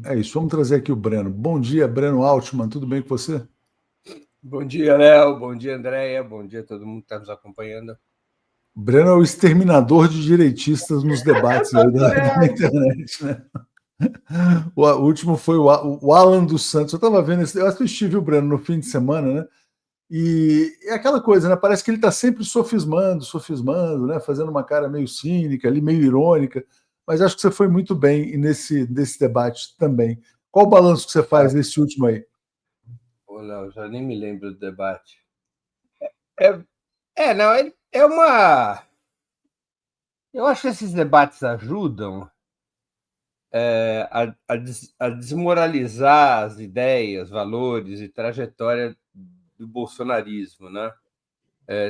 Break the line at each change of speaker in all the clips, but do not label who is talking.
É isso, vamos trazer aqui o Breno. Bom dia, Breno Altman, tudo bem com você?
Bom dia, Léo. Bom dia, Andréia. Bom dia a todo mundo que está nos acompanhando.
O Breno é o exterminador de direitistas nos debates
Tô
aí da
adorando.
internet, né? O último foi o Alan dos Santos. Eu estava vendo esse, eu assisti, viu, Breno, no fim de semana, né? E é aquela coisa, né? Parece que ele está sempre sofismando, né? Fazendo uma cara meio cínica, ali, meio irônica. Mas acho que você foi muito bem nesse debate também. Qual o balanço que você faz
Ah,
desse último aí?
Ô, Léo, já nem me lembro do debate. É, não, é uma. Eu acho que esses debates ajudam a desmoralizar as ideias, valores e trajetória do bolsonarismo, né?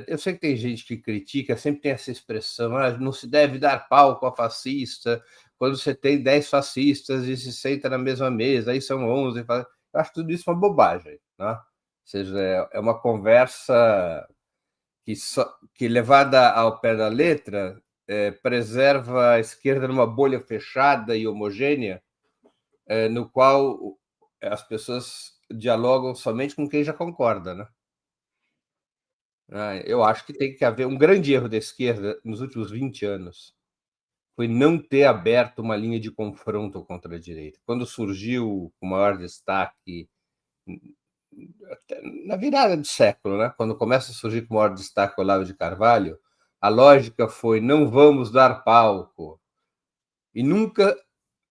Eu sei que tem gente que critica, sempre tem essa expressão, não se deve dar palco a fascista, quando você tem 10 fascistas e se senta na mesma mesa, aí são 11. Eu acho tudo isso uma bobagem, né? Ou seja, é uma conversa que levada ao pé da letra, preserva a esquerda numa bolha fechada e homogênea, no qual as pessoas dialogam somente com quem já concorda, né? Eu acho que tem que haver um grande erro da esquerda nos últimos 20 anos. Foi não ter aberto uma linha de confronto contra a direita. Quando surgiu o maior destaque, na virada de século, né? Quando começa a surgir com o maior destaque o Olavo de Carvalho, a lógica foi não vamos dar palco. E nunca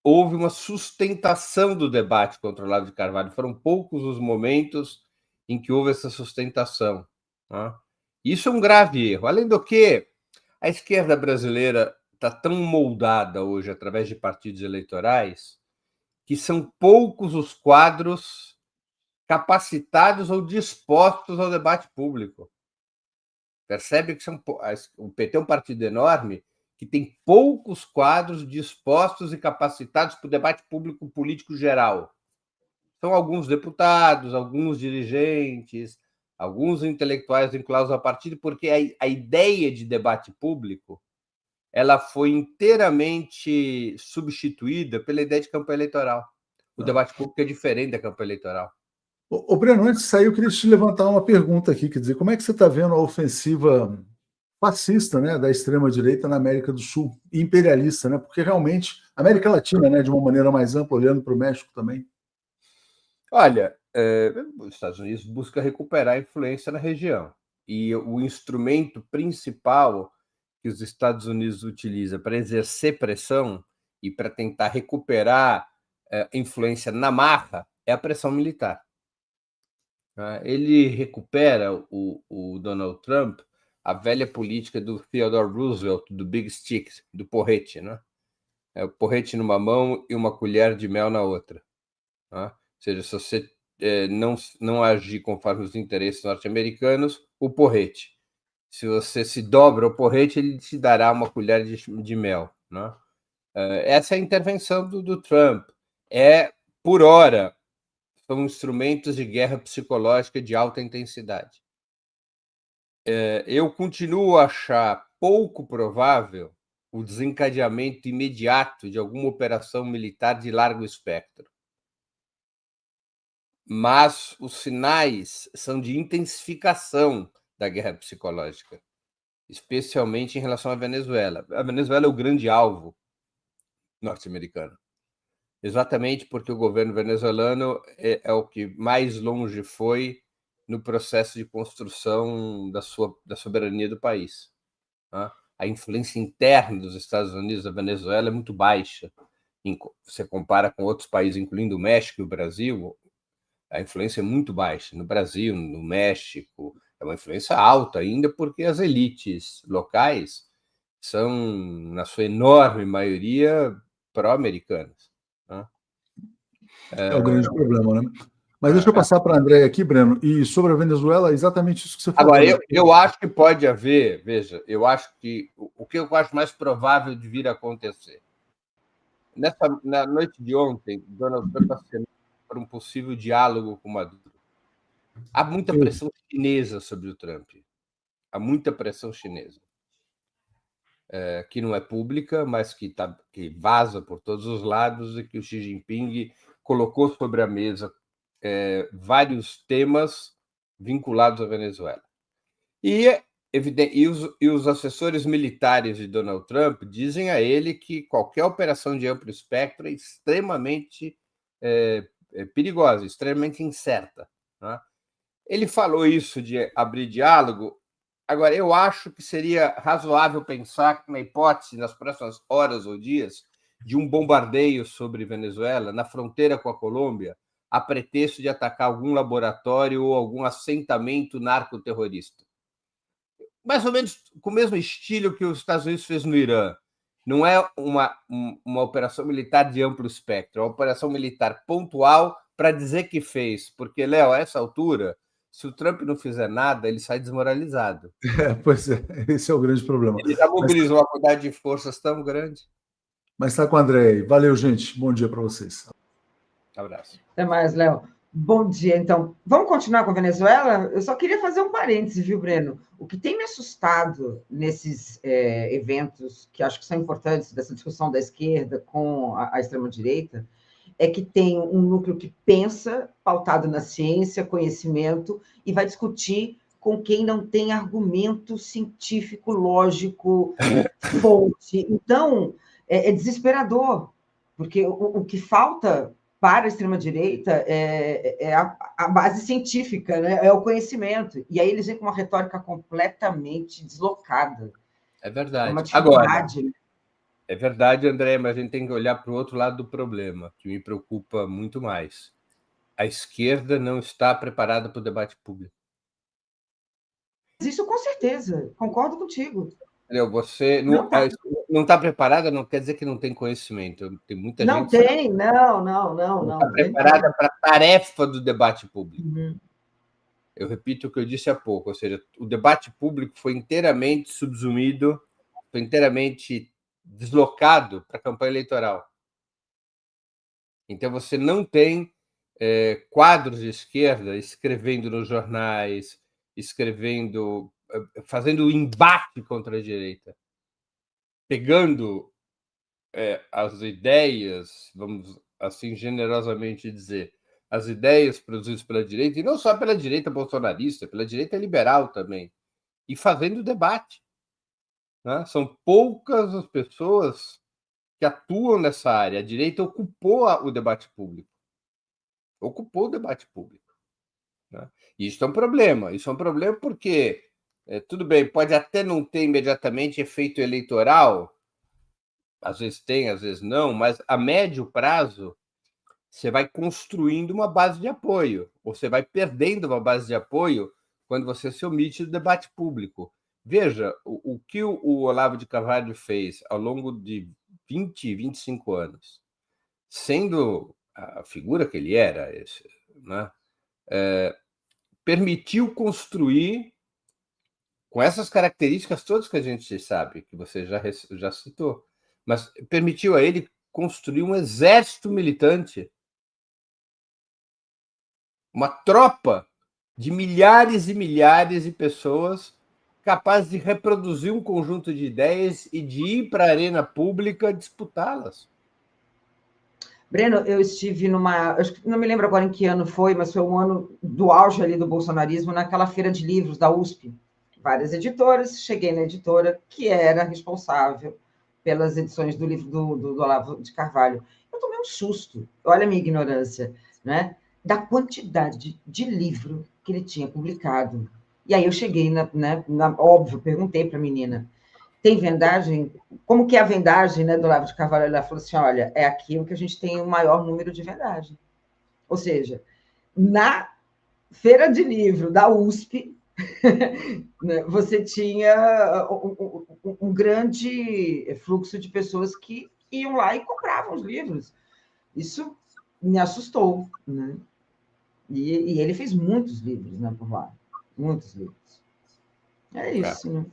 houve uma sustentação do debate contra o Olavo de Carvalho. Foram poucos os momentos em que houve essa sustentação. Né? Isso é um grave erro. Além do que, a esquerda brasileira está tão moldada hoje através de partidos eleitorais que são poucos os quadros capacitados ou dispostos ao debate público. Percebe que o PT é um partido enorme que tem poucos quadros dispostos e capacitados para o debate público político geral. São alguns deputados, alguns dirigentes, alguns intelectuais vinculados ao partido, porque a ideia de debate público ela foi inteiramente substituída pela ideia de campanha eleitoral. O debate público é diferente da campanha eleitoral.
Breno, antes de sair, eu queria te levantar uma pergunta aqui, quer dizer, como é que você está vendo a ofensiva fascista, né, da extrema-direita na América do Sul, e imperialista, né, porque realmente, América Latina, né, de uma maneira mais ampla, olhando para o México também.
Olha, os Estados Unidos busca recuperar a influência na região. E o instrumento principal que os Estados Unidos utiliza para exercer pressão e para tentar recuperar influência na marra é a pressão militar. Ele recupera o Donald Trump a velha política do Theodore Roosevelt, do Big Stick, do porrete, né? É o porrete numa mão e uma colher de mel na outra. Né? Ou seja, se você não agir conforme os interesses norte-americanos, o porrete. Se você se dobra ao porrete, ele te dará uma colher de mel. Né? Essa é a intervenção do Trump. Por hora, são instrumentos de guerra psicológica de alta intensidade. Eu continuo a achar pouco provável o desencadeamento imediato de alguma operação militar de largo espectro. Mas os sinais são de intensificação da guerra psicológica, especialmente em relação à Venezuela. A Venezuela é o grande alvo norte-americano, exatamente porque o governo venezuelano é o que mais longe foi no processo de construção da soberania do país. Né? A influência interna dos Estados Unidos da Venezuela é muito baixa. Você compara com outros países, incluindo o México e o Brasil, a influência é muito baixa. No Brasil, no México, é uma influência alta ainda, porque as elites locais são, na sua enorme maioria, pró-americanas. Né?
É o grande problema, né? Mas deixa eu passar para a André aqui, Breno, e sobre a Venezuela, exatamente isso que você falou,
Agora,
né?
eu acho que pode haver, veja, eu acho que o que eu acho mais provável de vir a acontecer. Na noite de ontem, Donald Trump assinou para um possível diálogo com Maduro. Há muita
Eu,
pressão chinesa sobre o Trump. Há muita pressão chinesa. que não é pública, mas que vaza por todos os lados, e que o Xi Jinping colocou sobre a mesa vários temas vinculados à Venezuela. E os assessores militares de Donald Trump dizem a ele que qualquer operação de amplo espectro é extremamente perigosa, extremamente incerta, né? Ele falou isso de abrir diálogo. Agora, eu acho que seria razoável pensar que, na hipótese, nas próximas horas ou dias, de um bombardeio sobre Venezuela, na fronteira com a Colômbia, a pretexto de atacar algum laboratório ou algum assentamento narcoterrorista. Mais ou menos com o mesmo estilo que os Estados Unidos fez no Irã. Não é uma operação militar de amplo espectro, é uma operação militar pontual para dizer que fez. Porque, Léo, a essa altura, se o Trump não fizer nada, ele sai desmoralizado.
Pois é, esse é o grande problema.
Ele já mobilizou uma quantidade de forças tão grande.
Mas está com o André aí. Valeu, gente. Bom dia para vocês.
Abraço.
Até mais, Léo. Bom dia, então. Vamos continuar com a Venezuela? Eu só queria fazer um parêntese, viu, Breno? O que tem me assustado nesses eventos, que acho que são importantes, dessa discussão da esquerda com a extrema-direita, é que tem um núcleo que pensa, pautado na ciência, conhecimento, e vai discutir com quem não tem argumento científico, lógico, fonte. Então, é desesperador, porque o que falta para a extrema-direita é a base científica, né? É o conhecimento. E aí eles vêm com uma retórica completamente deslocada.
É verdade.
É uma dificuldade.
Agora, é verdade, André, mas a gente tem que olhar para o outro lado do problema, que me preocupa muito mais. A esquerda não está preparada para o debate público.
Isso com certeza, concordo contigo.
Você não está preparada, não quer dizer que não tem conhecimento. Tem muita
não
gente.
Tem, não
está preparada para a tarefa do debate público.
Uhum.
Eu repito o que eu disse há pouco, ou seja, o debate público foi inteiramente subsumido, foi inteiramente deslocado para a campanha eleitoral. Então, você não tem quadros de esquerda escrevendo nos jornais, fazendo embate contra a direita, pegando as ideias, vamos assim generosamente dizer, as ideias produzidas pela direita, e não só pela direita bolsonarista, pela direita liberal também, e fazendo debate, né? São poucas as pessoas que atuam nessa área. A direita ocupou o debate público. Ocupou o debate público, né? E isso é um problema. Isso é um problema porque, tudo bem, pode até não ter imediatamente efeito eleitoral, às vezes tem, às vezes não, mas a médio prazo você vai construindo uma base de apoio, ou você vai perdendo uma base de apoio quando você se omite do debate público. Veja, o que o Olavo de Carvalho fez ao longo de 20, 25 anos, sendo a figura que ele era, né, permitiu construir, com essas características todas que a gente sabe, que você já citou, mas permitiu a ele construir um exército militante, uma tropa de milhares e milhares de pessoas capazes de reproduzir um conjunto de ideias e de ir para a arena pública disputá-las.
Breno, eu estive não me lembro agora em que ano foi, mas foi um ano do auge ali do bolsonarismo, naquela feira de livros da USP. Várias editoras, cheguei na editora que era responsável pelas edições do livro do Olavo de Carvalho. Eu tomei um susto, olha a minha ignorância, né? Da quantidade de livro que ele tinha publicado. E aí eu cheguei, óbvio, perguntei para a menina, tem vendagem? Como que é a vendagem, né, do Olavo de Carvalho? Ela falou assim, olha, é aquilo que a gente tem o maior número de vendagem. Ou seja, na feira de livro da USP, você tinha um grande fluxo de pessoas que iam lá e compravam os livros. Isso me assustou, né? E ele fez muitos livros, né, por lá. Muitos livros. É isso, né?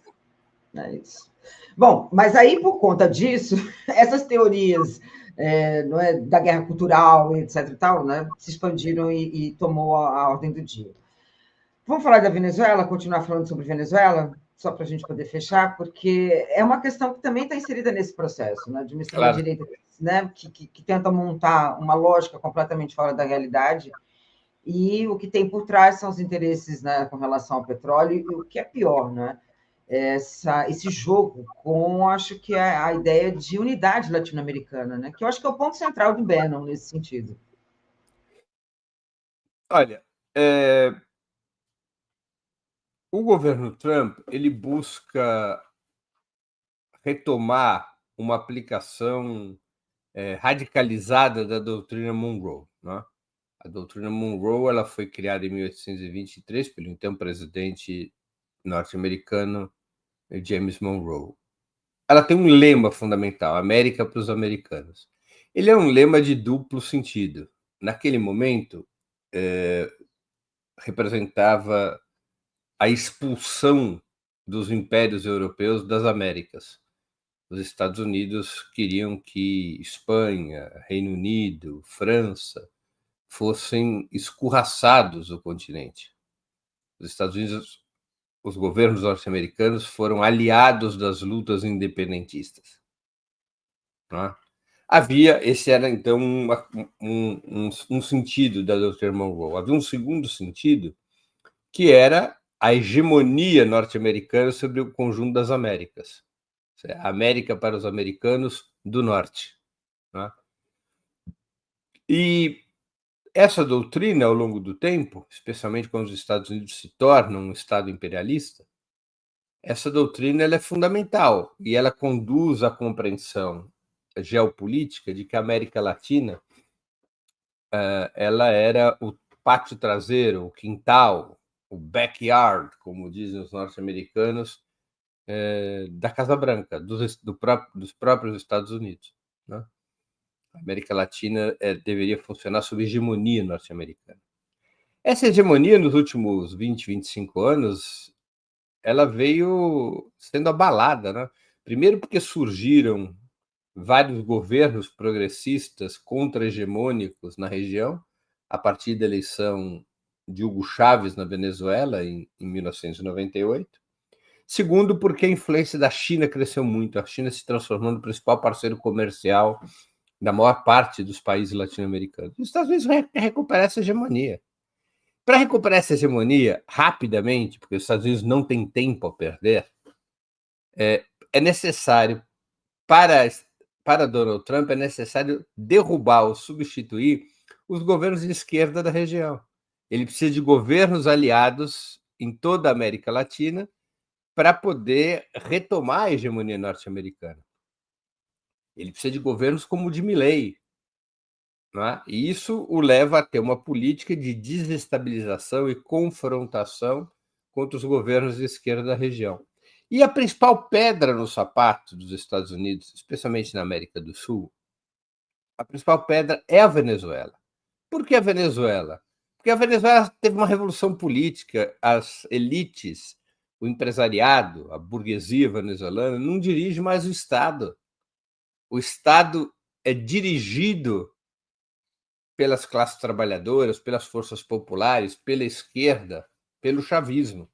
É isso. Bom, mas aí, por conta disso, essas teorias não é, da guerra cultural, etc. e tal, né, se expandiram e tomou a ordem do dia. Vamos falar da Venezuela? Continuar falando sobre Venezuela? só para a gente poder fechar, porque é uma questão que também está inserida nesse processo, né, de uma extrema-direita, né, que tenta montar uma lógica completamente fora da realidade, e o que tem por trás são os interesses, né, com relação ao petróleo, e o que é pior, né, esse jogo com, acho que é a ideia de unidade latino-americana, né, que eu acho que é o ponto central do Bannon nesse sentido.
Olha, o governo Trump ele busca retomar uma aplicação radicalizada da doutrina Monroe, né? A doutrina Monroe ela foi criada em 1823 pelo então presidente norte-americano James Monroe. Ela tem um lema fundamental: América para os americanos. Ele é um lema de duplo sentido. Naquele momento, representava a expulsão dos impérios europeus das Américas. Os Estados Unidos queriam que Espanha, Reino Unido, França fossem escorraçados do continente. Os Estados Unidos, os governos norte-americanos foram aliados das lutas independentistas. Não é? Esse era então um sentido da doutrina Monroe. Havia um segundo sentido, que era a hegemonia norte-americana sobre o conjunto das Américas. A América para os americanos do norte. Né? E essa doutrina, ao longo do tempo, especialmente quando os Estados Unidos se tornam um Estado imperialista, essa doutrina ela é fundamental e ela conduz à compreensão geopolítica de que a América Latina ela era o pátio traseiro, o quintal, o backyard, como dizem os norte-americanos, da Casa Branca, dos próprios Estados Unidos. Né? A América Latina deveria funcionar sob hegemonia norte-americana. Essa hegemonia, nos últimos 20, 25 anos, ela veio sendo abalada. Né? Primeiro porque surgiram vários governos progressistas contra-hegemônicos na região, a partir da eleição de Hugo Chávez na Venezuela, em 1998. Segundo, porque a influência da China cresceu muito. A China se transformou no principal parceiro comercial da maior parte dos países latino-americanos. Os Estados Unidos recuperar essa hegemonia. Para recuperar essa hegemonia rapidamente, porque os Estados Unidos não têm tempo a perder, é necessário, para Donald Trump, é necessário derrubar ou substituir os governos de esquerda da região. Ele precisa de governos aliados em toda a América Latina para poder retomar a hegemonia norte-americana. Ele precisa de governos como o de Milei. Né? E isso o leva a ter uma política de desestabilização e confrontação contra os governos de esquerda da região. E a principal pedra no sapato dos Estados Unidos, especialmente na América do Sul, a principal pedra é a Venezuela. Por que a Venezuela? Porque a Venezuela teve uma revolução política, as elites, o empresariado, a burguesia venezuelana não dirige mais o Estado. O Estado é dirigido pelas classes trabalhadoras, pelas forças populares, pela esquerda, pelo chavismo.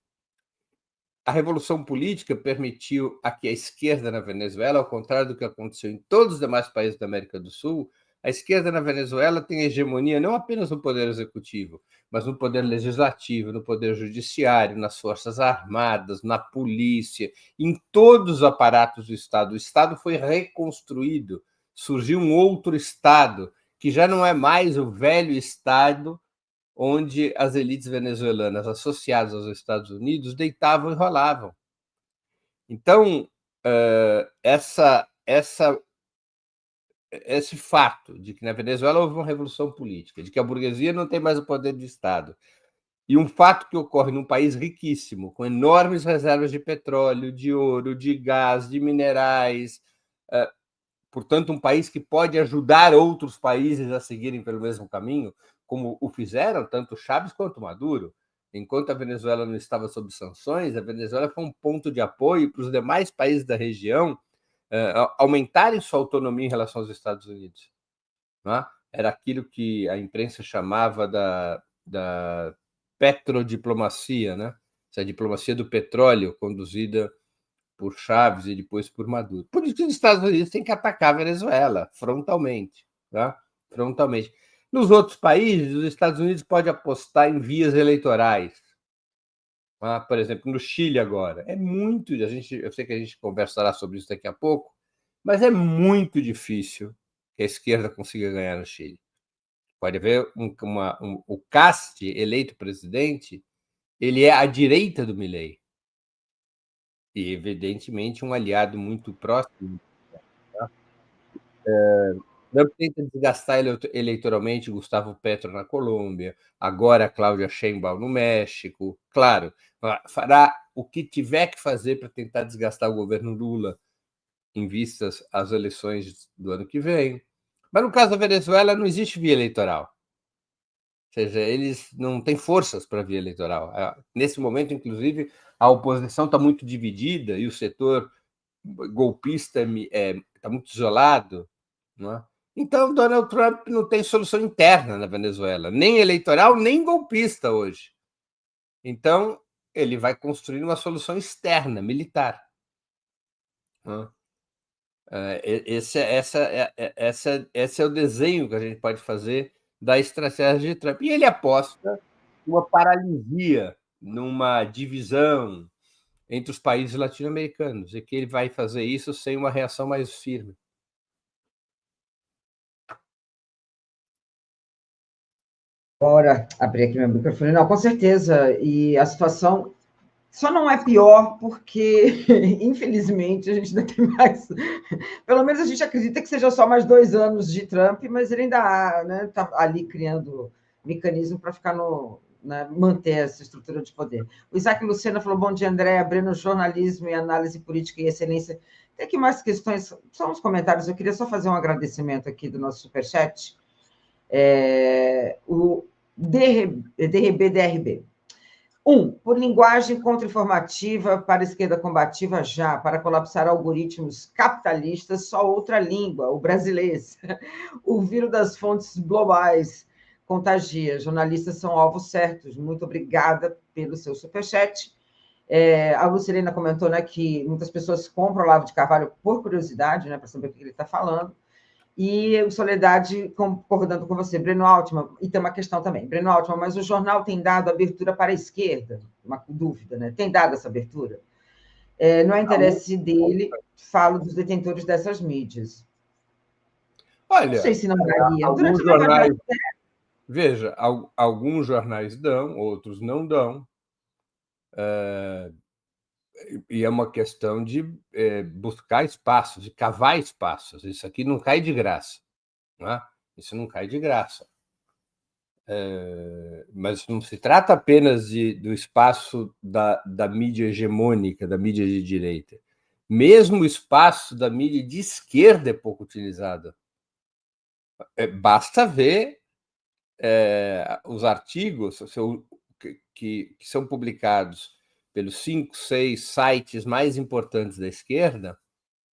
A revolução política permitiu a que a esquerda na Venezuela, ao contrário do que aconteceu em todos os demais países da América do Sul, a esquerda na Venezuela tem hegemonia não apenas no poder executivo, mas no poder legislativo, no poder judiciário, nas forças armadas, na polícia, em todos os aparatos do Estado. O Estado foi reconstruído, surgiu um outro Estado, que já não é mais o velho Estado onde as elites venezuelanas associadas aos Estados Unidos deitavam e rolavam. Então, esse fato de que na Venezuela houve uma revolução política, de que a burguesia não tem mais o poder de Estado, e um fato que ocorre num país riquíssimo, com enormes reservas de petróleo, de ouro, de gás, de minerais, portanto, um país que pode ajudar outros países a seguirem pelo mesmo caminho, como o fizeram tanto Chávez quanto Maduro. Enquanto a Venezuela não estava sob sanções, a Venezuela foi um ponto de apoio para os demais países da região aumentarem sua autonomia em relação aos Estados Unidos. Né? Era aquilo que a imprensa chamava da petrodiplomacia, né? essa diplomacia do petróleo conduzida por Chávez e depois por Maduro. Por isso que os Estados Unidos têm que atacar a Venezuela frontalmente, tá? Frontalmente. Nos outros países, os Estados Unidos podem apostar em vias eleitorais. Tá? Por exemplo, no Chile agora. Eu sei que a gente conversará sobre isso daqui a pouco, mas é muito difícil que a esquerda consiga ganhar no Chile. Pode haver o Cast, eleito presidente, ele é à direita do Milei. E, evidentemente, um aliado muito próximo. Tá? Não tenta desgastar eleitoralmente Gustavo Petro na Colômbia, agora a Cláudia Sheinbaum no México. Claro, fará o que tiver que fazer para tentar desgastar o governo Lula em vistas às eleições do ano que vem. Mas, no caso da Venezuela, não existe via eleitoral. Ou seja, eles não têm forças para a via eleitoral. Nesse momento, inclusive, a oposição está muito dividida e o setor golpista está muito isolado. Não é? Então, Donald Trump não tem solução interna na Venezuela, nem eleitoral, nem golpista hoje. Então, ele vai construir uma solução externa, militar. Esse é o desenho que a gente pode fazer da estratégia de Trump. E ele aposta numa paralisia, numa divisão entre os países latino-americanos, e que ele vai fazer isso sem uma reação mais firme.
Bora abrir aqui meu microfone. Não, com certeza. E a situação só não é pior porque, infelizmente, a gente ainda tem mais. Pelo menos a gente acredita que seja só mais 2 anos de Trump, mas ele ainda está ali criando mecanismo para ficar manter essa estrutura de poder. O Isaac Lucena falou: bom dia, André, Breno, jornalismo e análise política e excelência. Tem aqui mais questões, só uns comentários. Eu queria só fazer um agradecimento aqui do nosso superchat. O DRB. Por linguagem contra-informativa para a esquerda combativa já, para colapsar algoritmos capitalistas, só outra língua, o brasileiro. O vírus das fontes globais contagia. Jornalistas são alvos certos. Muito obrigada pelo seu superchat. A Lucilena comentou, né, que muitas pessoas compram o Olavo de Carvalho por curiosidade, né, para saber o que ele está falando. E o Soledade concordando com você, Breno Altman, e tem uma questão também, Breno Altman, mas o jornal tem dado abertura para a esquerda? Uma dúvida, né? Tem dado essa abertura? Não é interesse dele, falo dos detentores dessas mídias.
Olha,
não sei se não daria.
Alguns jornais, veja, alguns jornais dão, outros não dão. E é uma questão de buscar espaços, de cavar espaços. Isso aqui não cai de graça. Não é? Isso não cai de graça. Mas não se trata apenas do espaço da mídia hegemônica, da mídia de direita. Mesmo o espaço da mídia de esquerda é pouco utilizado. Basta ver os artigos que são publicados pelos 5, 6 sites mais importantes da esquerda,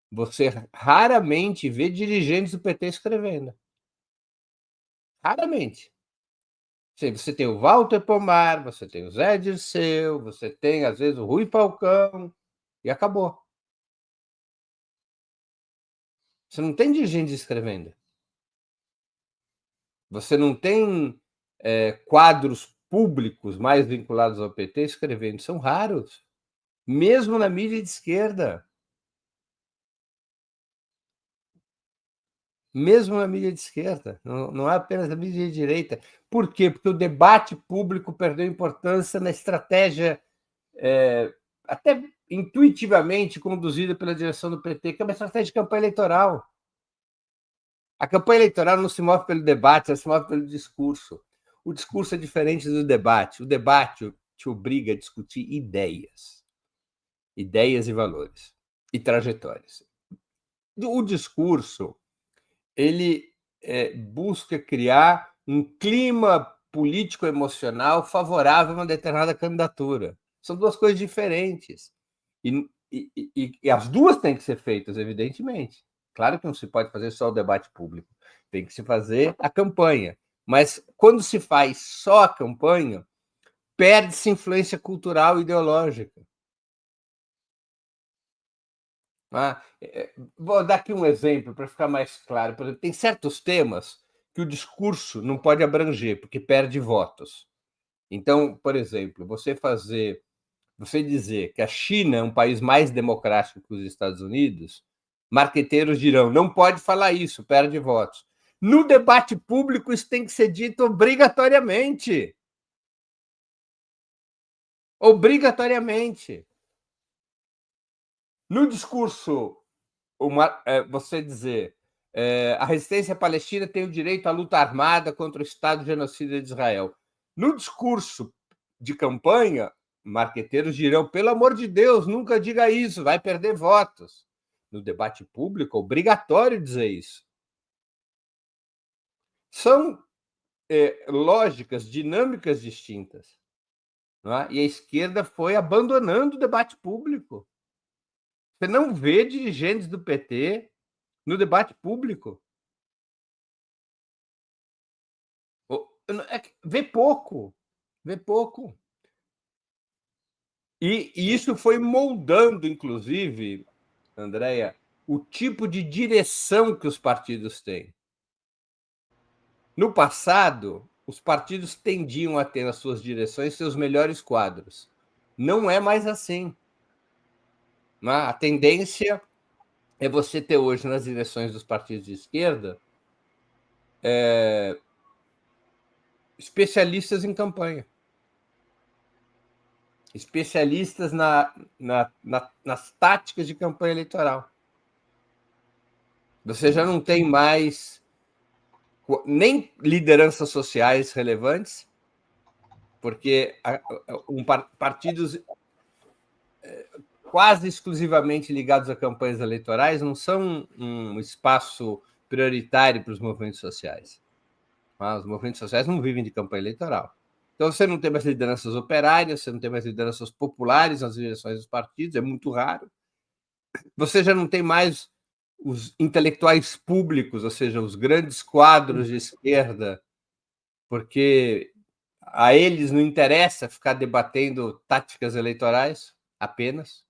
você raramente vê dirigentes do PT escrevendo. Raramente. Você tem o Walter Pomar, você tem o Zé Dirceu, você tem, às vezes, o Rui Falcão, e acabou. Você não tem dirigentes escrevendo. Você não tem quadros públicos mais vinculados ao PT escrevendo. São raros. Mesmo na mídia de esquerda. Mesmo na mídia de esquerda. Não é apenas a mídia de direita. Por quê? Porque o debate público perdeu importância na estratégia até intuitivamente conduzida pela direção do PT, que é uma estratégia de campanha eleitoral. A campanha eleitoral não se move pelo debate, ela se move pelo discurso. O discurso é diferente do debate. O debate te obriga a discutir ideias e valores e trajetórias. O discurso ele busca criar um clima político-emocional favorável a uma determinada candidatura. São duas coisas diferentes. E as duas têm que ser feitas, evidentemente. Claro que não se pode fazer só o debate público, tem que se fazer a campanha. Mas quando se faz só a campanha, perde-se influência cultural e ideológica. Vou dar aqui um exemplo para ficar mais claro. Por exemplo, tem certos temas que o discurso não pode abranger, porque perde votos. Então, por exemplo, você dizer que a China é um país mais democrático que os Estados Unidos, marqueteiros dirão, não pode falar isso, perde votos. No debate público, isso tem que ser dito obrigatoriamente. Obrigatoriamente. No discurso, você dizer a resistência palestina tem o direito à luta armada contra o Estado genocida de Israel. No discurso de campanha, marqueteiros dirão, pelo amor de Deus, nunca diga isso, vai perder votos. No debate público, é obrigatório dizer isso. São lógicas, dinâmicas distintas. Não é? E a esquerda foi abandonando o debate público. Você não vê dirigentes do PT no debate público. Vê pouco. E isso foi moldando, inclusive, Andréia, o tipo de direção que os partidos têm. No passado, os partidos tendiam a ter nas suas direções seus melhores quadros. Não é mais assim. A tendência é você ter hoje nas direções dos partidos de esquerda especialistas em campanha, especialistas nas táticas de campanha eleitoral. Você já não tem mais nem lideranças sociais relevantes, porque partidos quase exclusivamente ligados a campanhas eleitorais não são um espaço prioritário para os movimentos sociais. Os movimentos sociais não vivem de campanha eleitoral. Então, você não tem mais lideranças operárias, você não tem mais lideranças populares nas direções dos partidos, é muito raro. Você já não tem mais os intelectuais públicos, ou seja, os grandes quadros de esquerda, porque a eles não interessa ficar debatendo táticas eleitorais apenas.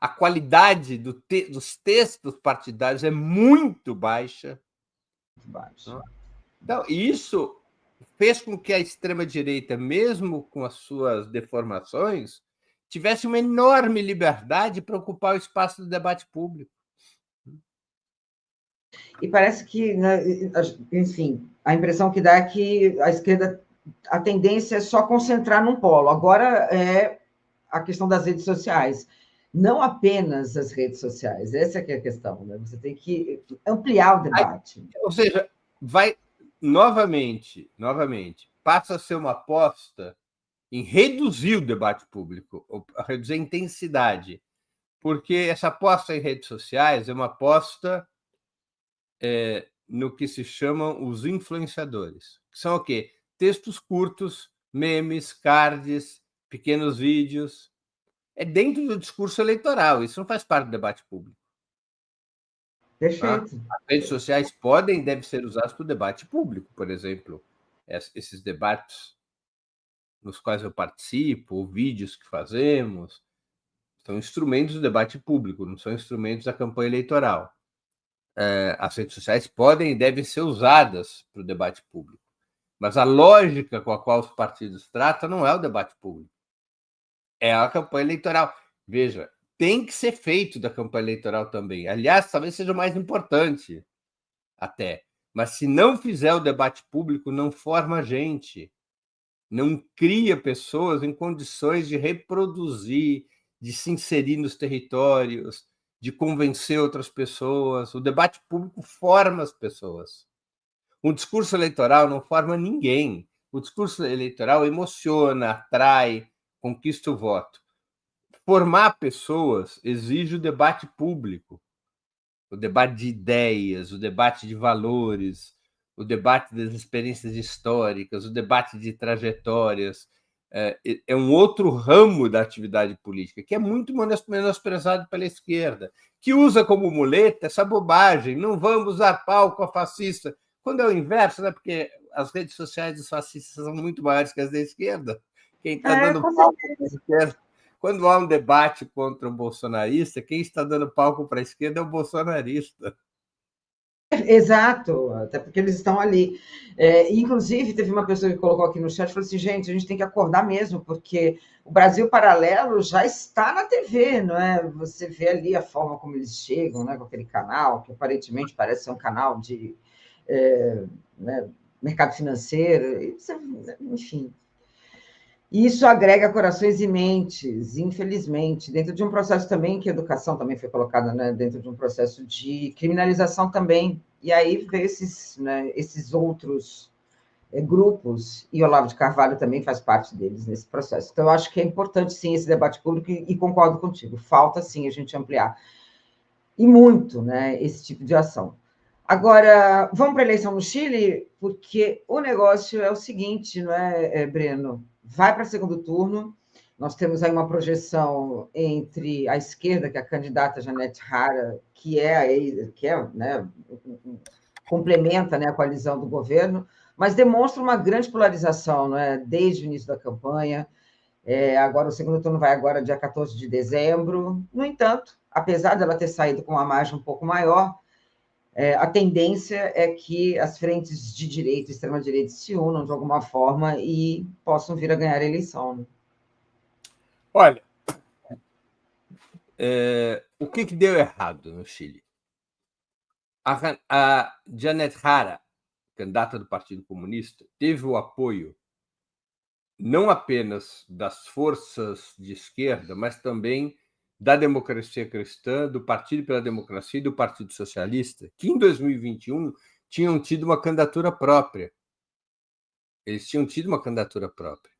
A qualidade dos textos partidários é muito baixa. Então, isso fez com que a extrema-direita, mesmo com as suas deformações, tivesse uma enorme liberdade para ocupar o espaço do debate público.
E parece que, enfim, a impressão que dá é que a esquerda, a tendência é só concentrar num polo. Agora é a questão das redes sociais. Não apenas as redes sociais, essa que é a questão, né? Você tem que ampliar o debate.
Ou seja, vai novamente, passa a ser uma aposta em reduzir o debate público, ou reduzir a intensidade, porque essa aposta em redes sociais é uma aposta no que se chamam os influenciadores, que são o quê? Textos curtos, memes, cards, pequenos vídeos. É dentro do discurso eleitoral, isso não faz parte do debate público.
Perfeito.
As redes sociais podem e devem ser usadas para o debate público, por exemplo. Esses debates nos quais eu participo, vídeos que fazemos, são instrumentos do debate público, não são instrumentos da campanha eleitoral. As redes sociais podem e devem ser usadas para o debate público, mas a lógica com a qual os partidos tratam não é o debate público, é a campanha eleitoral. Veja, tem que ser feito da campanha eleitoral também. Aliás, talvez seja o mais importante até. Mas se não fizer o debate público, não forma gente, não cria pessoas em condições de reproduzir, de se inserir nos territórios, de convencer outras pessoas. O debate público forma as pessoas. Um discurso eleitoral não forma ninguém. O discurso eleitoral emociona, atrai, conquista o voto. Formar pessoas exige o debate público, o debate de ideias, o debate de valores, o debate das experiências históricas, o debate de trajetórias. É um outro ramo da atividade política, que é muito menosprezado pela esquerda, que usa como muleta essa bobagem, não vamos dar palco a fascista. quando é o inverso, né? Porque as redes sociais dos fascistas são muito maiores que as da esquerda. Quem está dando palco para a esquerda, quando há um debate contra o bolsonarista, quem está dando palco para a esquerda é o bolsonarista.
Exato, até porque eles estão ali. Inclusive, teve uma pessoa que colocou aqui no chat e falou assim: gente, a gente tem que acordar mesmo, porque o Brasil Paralelo já está na TV, não é? Você vê ali a forma como eles chegam, né, com aquele canal, que aparentemente parece ser um canal de né, mercado financeiro, enfim. E isso agrega corações e mentes, infelizmente, dentro de um processo também, que a educação também foi colocada, né, dentro de um processo de criminalização também. E aí veio esses outros grupos, e Olavo de Carvalho também faz parte deles nesse processo. Então, eu acho que é importante, sim, esse debate público, e concordo contigo, falta, sim, a gente ampliar. E muito, né, esse tipo de ação. Agora, vamos para a eleição no Chile, porque o negócio é o seguinte, não é, Breno? Vai para segundo turno, nós temos aí uma projeção entre a esquerda, que é a candidata Janete Hara, que né, complementa, né, a coalizão do governo, mas demonstra uma grande polarização, não é? Desde o início da campanha. Agora, o segundo turno vai agora, dia 14 de dezembro. No entanto, apesar dela ter saído com uma margem um pouco maior, a tendência é que as frentes de direita e extrema-direita se unam de alguma forma e possam vir a ganhar a eleição. Né?
Olha, o que deu errado no Chile? A Janete Hara, candidata do Partido Comunista, teve o apoio não apenas das forças de esquerda, mas também da Democracia Cristã, do Partido pela Democracia e do Partido Socialista, que em 2021 tinham tido uma candidatura própria. Eles tinham tido uma candidatura própria.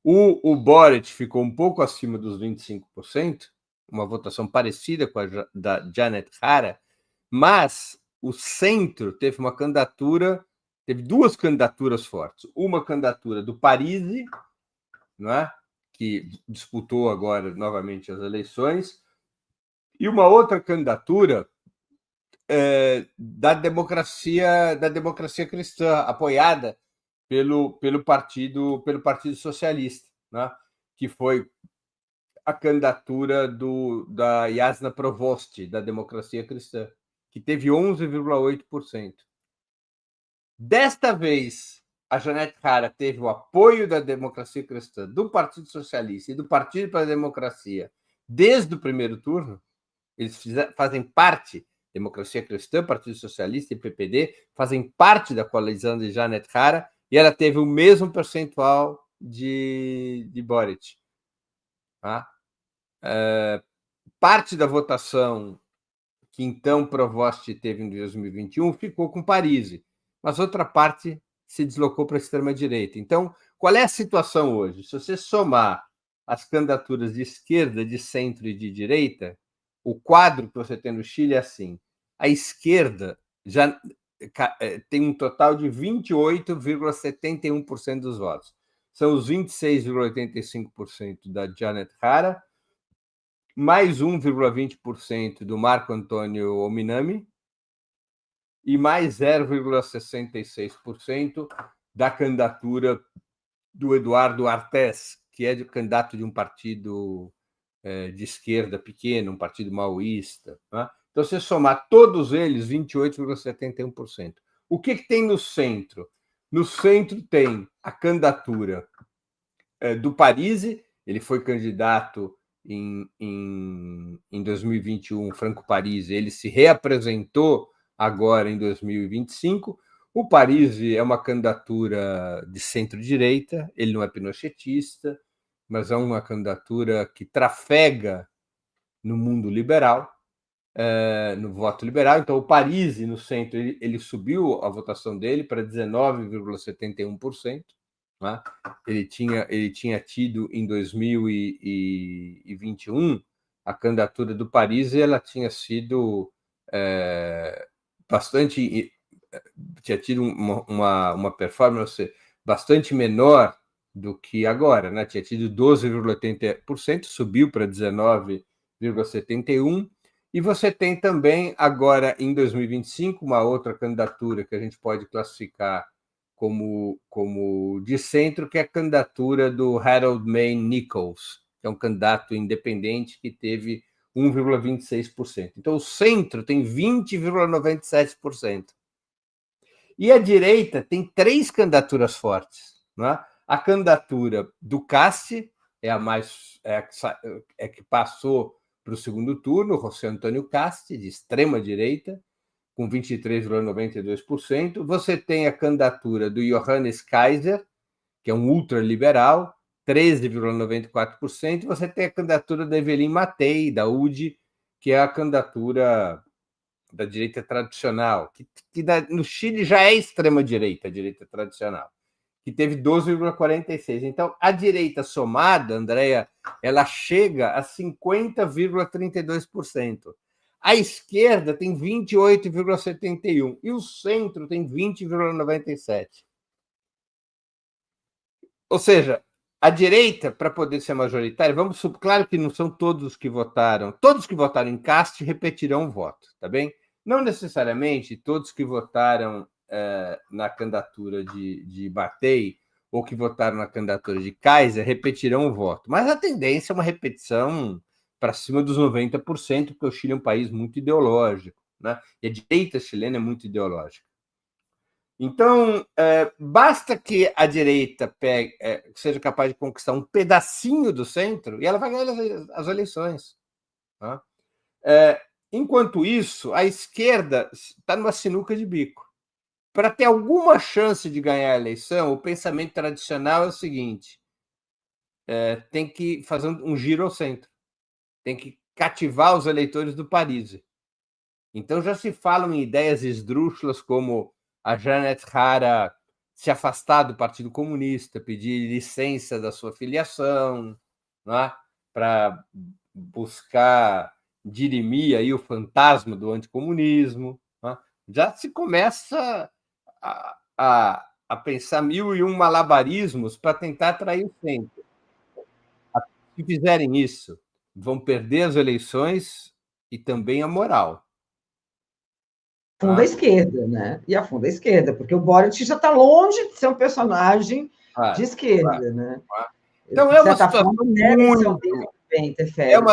O Boric ficou um pouco acima dos 25%, uma votação parecida com a da Janete Hara, mas o centro teve uma candidatura, teve duas candidaturas fortes. Uma candidatura do Parisi, não é? Que disputou agora novamente as eleições, e uma outra candidatura da democracia cristã, apoiada pelo Partido Socialista, né? Que foi a candidatura da Jasna Provost, da Democracia Cristã, que teve 11,8%. Desta vez, a Janete Hara teve o apoio da Democracia Cristã, do Partido Socialista e do Partido pela Democracia desde o primeiro turno. Eles fazem parte, Democracia Cristã, Partido Socialista e PPD, fazem parte da coalizão de Janete Hara, e ela teve o mesmo percentual de Boric. Tá? Parte da votação que então Provost teve em 2021 ficou com Parisi, mas outra parte se deslocou para a extrema-direita. Então, qual é a situação hoje? Se você somar as candidaturas de esquerda, de centro e de direita, o quadro que você tem no Chile é assim: a esquerda já tem um total de 28,71% dos votos. São os 26,85% da Janete Hara, mais 1,20% do Marco Antônio Ominami e mais 0,66% da candidatura do Eduardo Artés, que é candidato de um partido de esquerda pequeno, um partido maoísta. Né? Então, se somar todos eles, 28,71%. O que tem no centro? No centro tem a candidatura do Parisi, ele foi candidato em 2021, Franco Parisi, ele se reapresentou agora em 2025. O Parisi é uma candidatura de centro-direita, ele não é pinochetista, mas é uma candidatura que trafega no mundo liberal, no voto liberal. Então, o Parisi, no centro, ele subiu a votação dele para 19,71%. Né? Ele tinha tido em 2021 a candidatura do Parisi, ela tinha sido bastante, tinha tido uma performance bastante menor do que agora, né? Tinha tido 12,80%, subiu para 19,71%, E você tem também, agora, em 2025, uma outra candidatura que a gente pode classificar como de centro, que é a candidatura do Harold Mayne Nichols, que é um candidato independente que teve 1,26%. Então, o centro tem 20,97%. E a direita tem 3 candidaturas fortes. Né? A candidatura do Casti é a mais que passou para o segundo turno, José Antônio Casti, de extrema-direita, com 23,92%. Você tem a candidatura do Johannes Kaiser, que é um ultraliberal, 13,94%. Você tem a candidatura da Evelyn Matei, da UDI, que é a candidatura da direita tradicional, que no Chile já é extrema-direita, a direita tradicional, que teve 12,46%. Então, a direita somada, Andréa, ela chega a 50,32%. A esquerda tem 28,71% e o centro tem 20,97%. Ou seja, a direita, para poder ser majoritária, claro que não são todos que votaram em Casti repetirão o voto, tá bem? Não necessariamente todos que votaram na candidatura de Matei ou que votaram na candidatura de Kaiser repetirão o voto, mas a tendência é uma repetição para cima dos 90%, porque o Chile é um país muito ideológico, né? E a direita chilena é muito ideológica. Então, basta que a direita seja capaz de conquistar um pedacinho do centro e ela vai ganhar as eleições. Tá? Enquanto isso, a esquerda está numa sinuca de bico. Para ter alguma chance de ganhar a eleição, o pensamento tradicional é o seguinte: tem que fazer um giro ao centro, tem que cativar os eleitores do Paris. Então já se falam em ideias esdrúxulas como a Janet Hara se afastar do Partido Comunista, pedir licença da sua filiação, né, para buscar dirimir aí o fantasma do anticomunismo. Né? Já se começa a pensar 1001 malabarismos para tentar atrair o centro. Se fizerem isso, vão perder as eleições e também a moral.
Afunda a esquerda, né? E afunda a esquerda, porque o Boric já está longe de ser um personagem de esquerda, né?
Então, é uma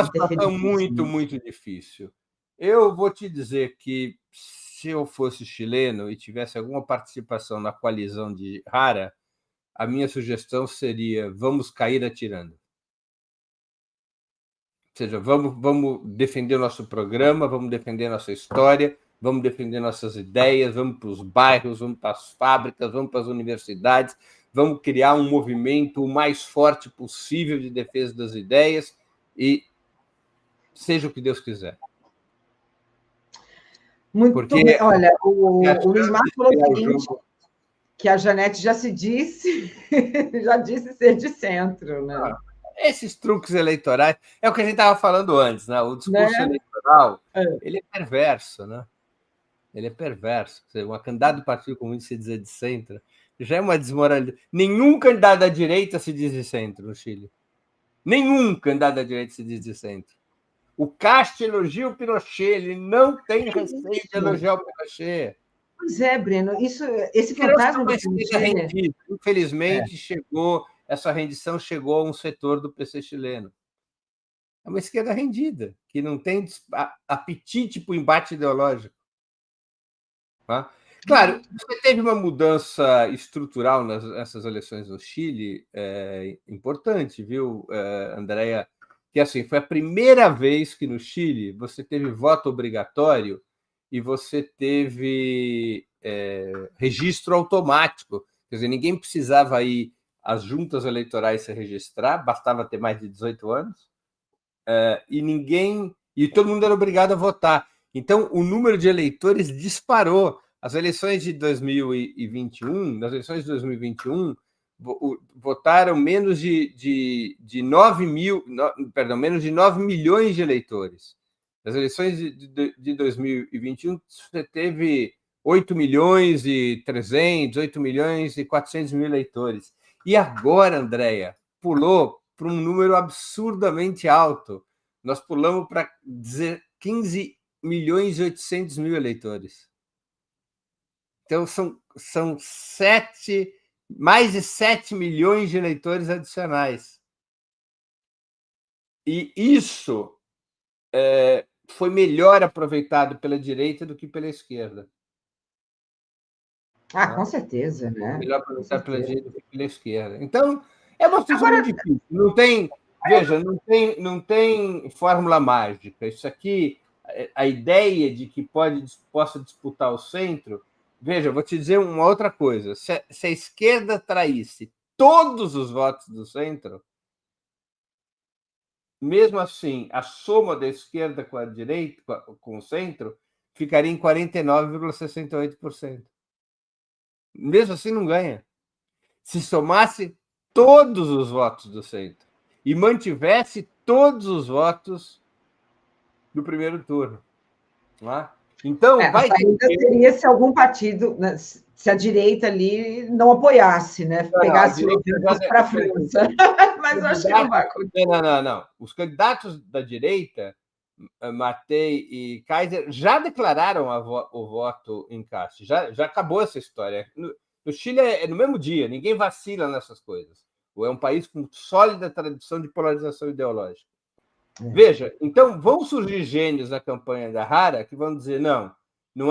situação muito, muito difícil. Eu vou te dizer que, se eu fosse chileno e tivesse alguma participação na coalizão de Hara, a minha sugestão seria: vamos cair atirando. Ou seja, vamos defender o nosso programa, vamos defender nossa história, vamos defender nossas ideias, vamos para os bairros, vamos para as fábricas, vamos para as universidades, vamos criar um movimento o mais forte possível de defesa das ideias e seja o que Deus quiser.
Muito bem. Olha, o Luiz Marcos falou o seguinte, que a Janete já disse ser de centro, né?
Esses truques eleitorais, é o que a gente estava falando antes, né? O discurso eleitoral, ele é perverso, né? Ele é perverso. Uma candidata do Partido Comunista se dizer de centro já é uma desmoralização. Nenhum candidato da direita se diz de centro no Chile. Nenhum candidato da direita se diz de centro. O Casti elogia o Pinochet, ele não tem receio de elogiar o Pinochet.
Pois é, Breno, esse fantasma do
Pinochet... Infelizmente, essa rendição chegou a um setor do PC chileno. É uma esquerda rendida, que não tem apetite para o embate ideológico. Tá? Claro, você teve uma mudança estrutural nessas eleições no Chile, importante, viu, Andréa? Que assim, foi a primeira vez que no Chile você teve voto obrigatório e você teve registro automático. Quer dizer, ninguém precisava ir às juntas eleitorais se registrar, bastava ter mais de 18 anos, e todo mundo era obrigado a votar. Então, o número de eleitores disparou. As eleições de 2021, nas eleições de 2021, votaram menos de 9 milhões de eleitores. Nas eleições de 2021, você teve 8 milhões e 300, 8 milhões e 400 mil eleitores. E agora, Andréa, pulou para um número absurdamente alto. Nós pulamos para 15 milhões e 800 mil eleitores. Então, são mais de 7 milhões de eleitores adicionais. E isso foi melhor aproveitado pela direita do que pela esquerda.
Com certeza, né?
Melhor aproveitado pela direita do que pela esquerda. Então, é uma situação muito difícil. Não tem fórmula mágica. Isso aqui, a ideia de que possa disputar o centro. Veja, eu vou te dizer uma outra coisa. Se a esquerda traísse todos os votos do centro, mesmo assim, a soma da esquerda com a direita, com o centro, ficaria em 49,68%. Mesmo assim, não ganha. Se somasse todos os votos do centro e mantivesse todos os votos do primeiro turno. Não é? Então,
vai ter... seria se algum partido, né, se a direita ali não apoiasse, né? Pegasse o para a França. Mas eu acho que não vai acontecer.
Não. Os candidatos da direita, Matei e Kaiser, já declararam o voto em Castro. Já acabou essa história. No Chile é no mesmo dia, ninguém vacila nessas coisas. É um país com sólida tradição de polarização ideológica. Veja, então vão surgir gênios na campanha da Jara que vão dizer: não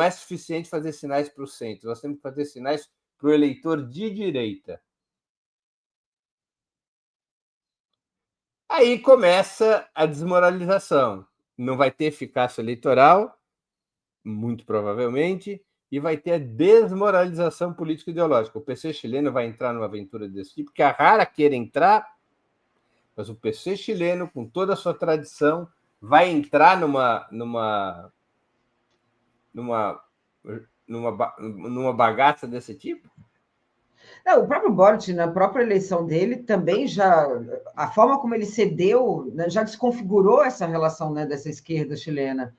é suficiente fazer sinais para o centro, nós temos que fazer sinais para o eleitor de direita. Aí começa a desmoralização. Não vai ter eficácia eleitoral, muito provavelmente, e vai ter a desmoralização política ideológica. O PC chileno vai entrar numa aventura desse tipo, que a Jara quer entrar, mas o PC chileno, com toda a sua tradição, vai entrar numa bagaça desse tipo?
Não, o próprio Boric, na própria eleição dele, também a forma como ele cedeu, né, já desconfigurou essa relação, né, dessa esquerda chilena.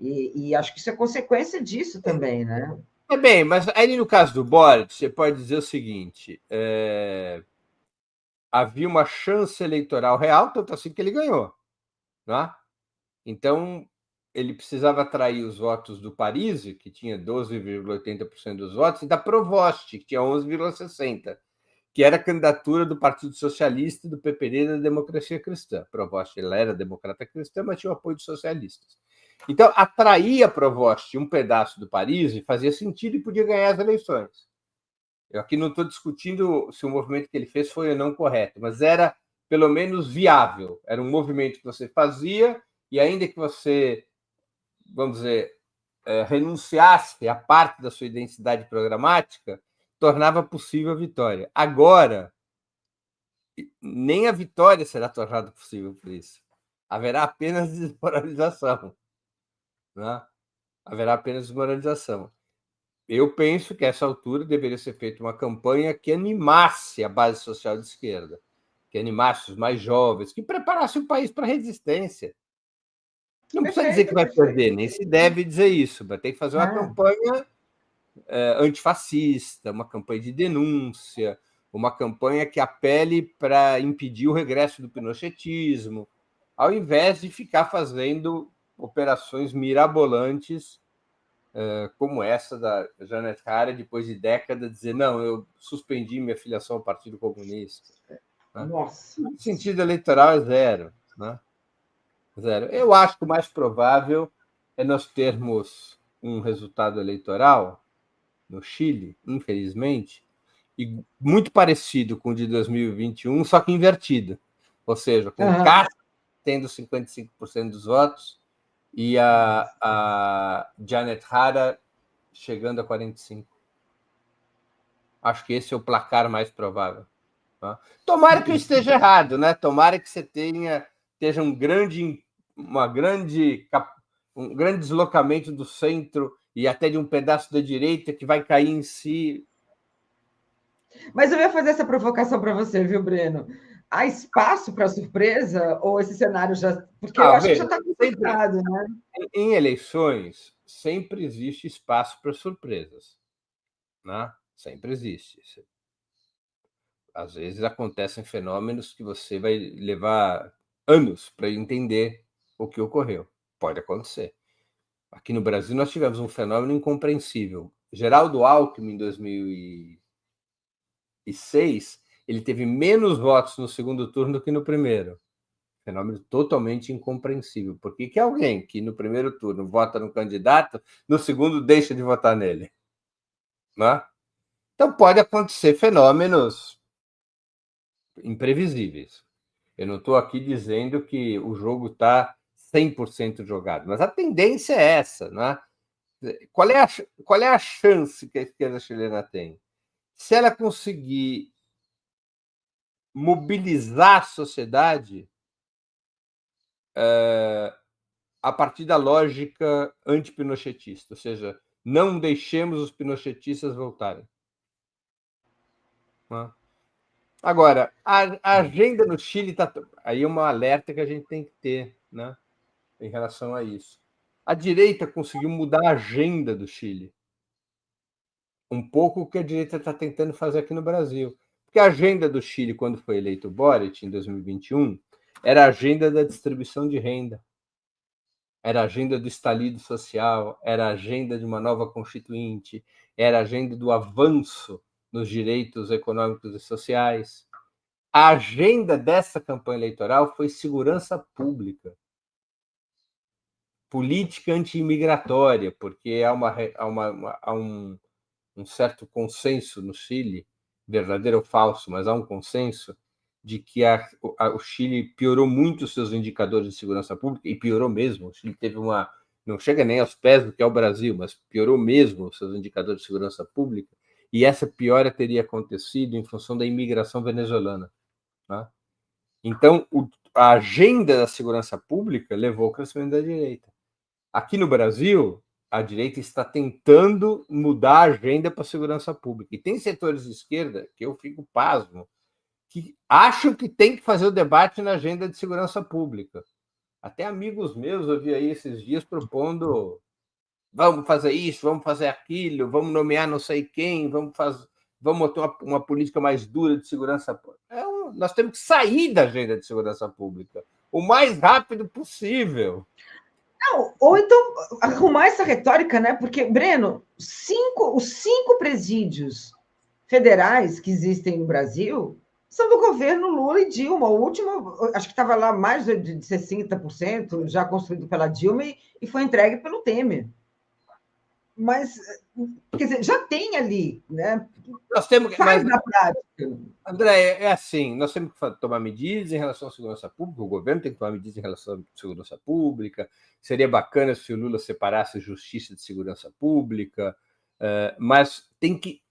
E acho que isso é consequência disso também, né?
Bem, mas aí no caso do Boric, você pode dizer o seguinte: havia uma chance eleitoral real, tanto assim que ele ganhou. Né? Então, ele precisava atrair os votos do Parisi, que tinha 12,80% dos votos, e da Provost, que tinha 11,60%, que era a candidatura do Partido Socialista e do PPD da Democracia Cristã. Provost, ela era democrata cristã, mas tinha o apoio dos socialistas. Então, atrair a Provost um pedaço do Parisi fazia sentido e podia ganhar as eleições. Eu aqui não estou discutindo se o movimento que ele fez foi ou não correto, mas era pelo menos viável. Era um movimento que você fazia e ainda que você, vamos dizer, renunciasse a parte da sua identidade programática, tornava possível a vitória. Agora, nem a vitória será tornada possível por isso. Haverá apenas desmoralização. Né? Haverá apenas desmoralização. Eu penso que, a essa altura, deveria ser feita uma campanha que animasse a base social de esquerda, que animasse os mais jovens, que preparasse o país para a resistência. Não precisa dizer que vai perder, nem se deve dizer isso, mas tem que fazer uma campanha antifascista, uma campanha de denúncia, uma campanha que apele para impedir o regresso do pinochetismo, ao invés de ficar fazendo operações mirabolantes como essa da Janet Jara, depois de décadas, dizer: não, eu suspendi minha filiação ao Partido Comunista. Né?
Nossa.
O sentido eleitoral é zero. Né? Zero. Eu acho que o mais provável é nós termos um resultado eleitoral no Chile, infelizmente, e muito parecido com o de 2021, só que invertido. Ou seja, com o Castro tendo 55% dos votos e a Janet Jara chegando a 45%. Acho que esse é o placar mais provável. Tá? Tomara que eu esteja errado, né? Tomara que você esteja um grande deslocamento do centro e até de um pedaço da direita que vai cair em si.
Mas eu ia fazer essa provocação para você, viu, Breno? Há espaço para surpresa ou esse cenário já... Porque eu acho que já está complicado, né?
Em eleições, sempre existe espaço para surpresas. Né? Sempre existe. Às vezes acontecem fenômenos que você vai levar anos para entender o que ocorreu. Pode acontecer. Aqui no Brasil, nós tivemos um fenômeno incompreensível. Geraldo Alckmin, em 2006, ele teve menos votos no segundo turno do que no primeiro. Fenômeno totalmente incompreensível. Por que alguém que no primeiro turno vota no candidato, no segundo deixa de votar nele? Né? Então, pode acontecer fenômenos imprevisíveis. Eu não estou aqui dizendo que o jogo está 100% jogado, mas a tendência é essa. Né? Qual é a chance que a esquerda chilena tem? Se ela conseguir mobilizar a sociedade a partir da lógica antipinochetista, ou seja, não deixemos os pinochetistas voltarem. Agora, a agenda no Chile está... Aí é uma alerta que a gente tem que ter, né, em relação a isso. A direita conseguiu mudar a agenda do Chile. Um pouco o que a direita está tentando fazer aqui no Brasil. Porque a agenda do Chile, quando foi eleito o Boric, em 2021, era a agenda da distribuição de renda. Era a agenda do estalido social, era a agenda de uma nova constituinte, era a agenda do avanço nos direitos econômicos e sociais. A agenda dessa campanha eleitoral foi segurança pública, política anti-imigratória, porque há um certo consenso no Chile, verdadeiro ou falso, mas há um consenso de que o Chile piorou muito os seus indicadores de segurança pública, e piorou mesmo. O Chile teve não chega nem aos pés do que é o Brasil, mas piorou mesmo os seus indicadores de segurança pública, e essa piora teria acontecido em função da imigração venezuelana. Né? Então, a agenda da segurança pública levou ao crescimento da direita. Aqui no Brasil, a direita está tentando mudar a agenda para a segurança pública. E tem setores de esquerda, que eu fico pasmo, que acham que tem que fazer o debate na agenda de segurança pública. Até amigos meus eu vi aí esses dias propondo: vamos fazer isso, vamos fazer aquilo, vamos nomear não sei quem, vamos ter uma política mais dura de segurança pública. Nós temos que sair da agenda de segurança pública o mais rápido possível.
Não, ou então arrumar essa retórica, né? Porque, Breno, os 5 presídios federais que existem no Brasil são do governo Lula e Dilma. O último, acho que estava lá mais de 60%, já construído pela Dilma e foi entregue pelo Temer. Mas, quer dizer, já tem ali, né?
Nós temos,
faz na prática.
André, é assim, nós temos que tomar medidas em relação à segurança pública, o governo tem que tomar medidas em relação à segurança pública, seria bacana se o Lula separasse justiça de segurança pública, mas tem que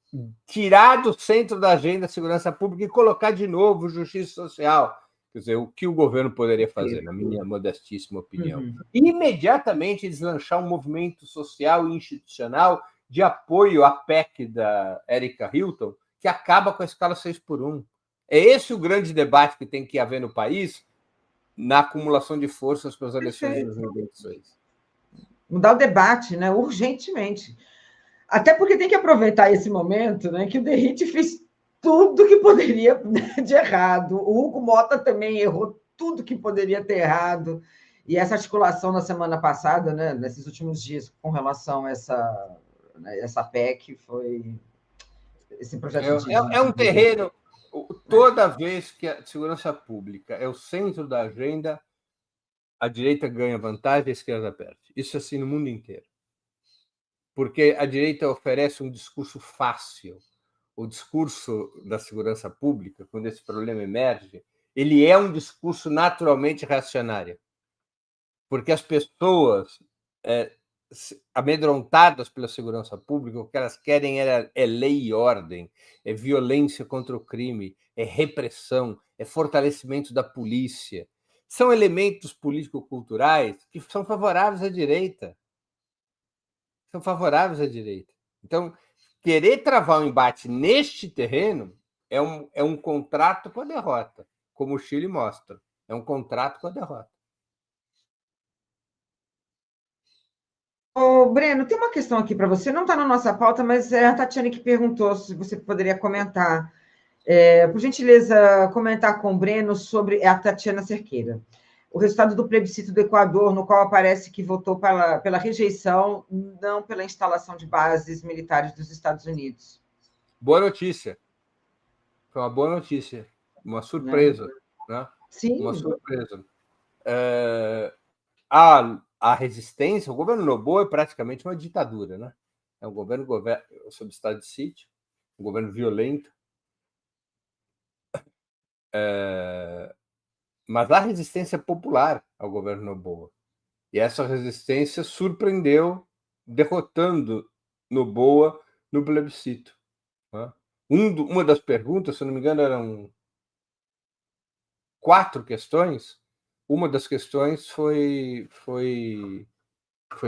tirar do centro da agenda a segurança pública e colocar de novo justiça social. Quer dizer, o que o governo poderia fazer, na minha modestíssima opinião? Imediatamente deslanchar um movimento social e institucional de apoio à PEC da Erika Hilton, que acaba com a escala 6x1. É esse o grande debate que tem que haver no país na acumulação de forças para as eleições de 2026.
Mudar o debate, né? Urgentemente. Até porque tem que aproveitar esse momento, né, que o Derrite fez tudo que poderia de errado. O Hugo Mota também errou tudo que poderia ter errado. E essa articulação na semana passada, né, nesses últimos dias, com relação a essa PEC, foi esse projeto
é um terreno. Toda vez que a segurança pública é o centro da agenda, a direita ganha vantagem, a esquerda perde. Isso assim no mundo inteiro. Porque a direita oferece um discurso fácil. O discurso da segurança pública, quando esse problema emerge, ele é um discurso naturalmente reacionário. Porque as pessoas amedrontadas pela segurança pública, o que elas querem é lei e ordem, é violência contra o crime, é repressão, é fortalecimento da polícia. São elementos político-culturais que são favoráveis à direita. São favoráveis à direita. Então, querer travar um embate neste terreno é um contrato com a derrota, como o Chile mostra. É um contrato com a derrota.
Breno, tem uma questão aqui para você, não está na nossa pauta, mas é a Tatiane que perguntou se você poderia comentar. Por gentileza, comentar com o Breno sobre a Tatiana Cerqueira. o resultado do plebiscito do Equador, no qual aparece que votou pela rejeição, não pela instalação de bases militares dos Estados Unidos.
Boa notícia. Foi uma boa notícia. Uma surpresa. Né?
Sim.
Uma surpresa. A resistência, o governo Noboa é praticamente uma ditadura. Né? É um governo sob estado de sítio, um governo violento. Mas há resistência popular ao governo Noboa. E essa resistência surpreendeu, derrotando Noboa no plebiscito. Né? Uma das perguntas, se não me engano, eram 4 questões. Uma das questões foi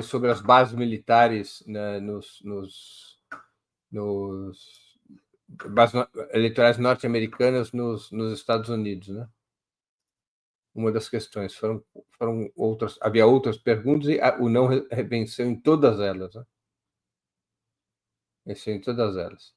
sobre as bases militares, né, nos bases eleitorais norte-americanas nos Estados Unidos, né? Uma das questões foram outras, havia outras perguntas e o não venceu em todas elas, né? Venceu em todas elas.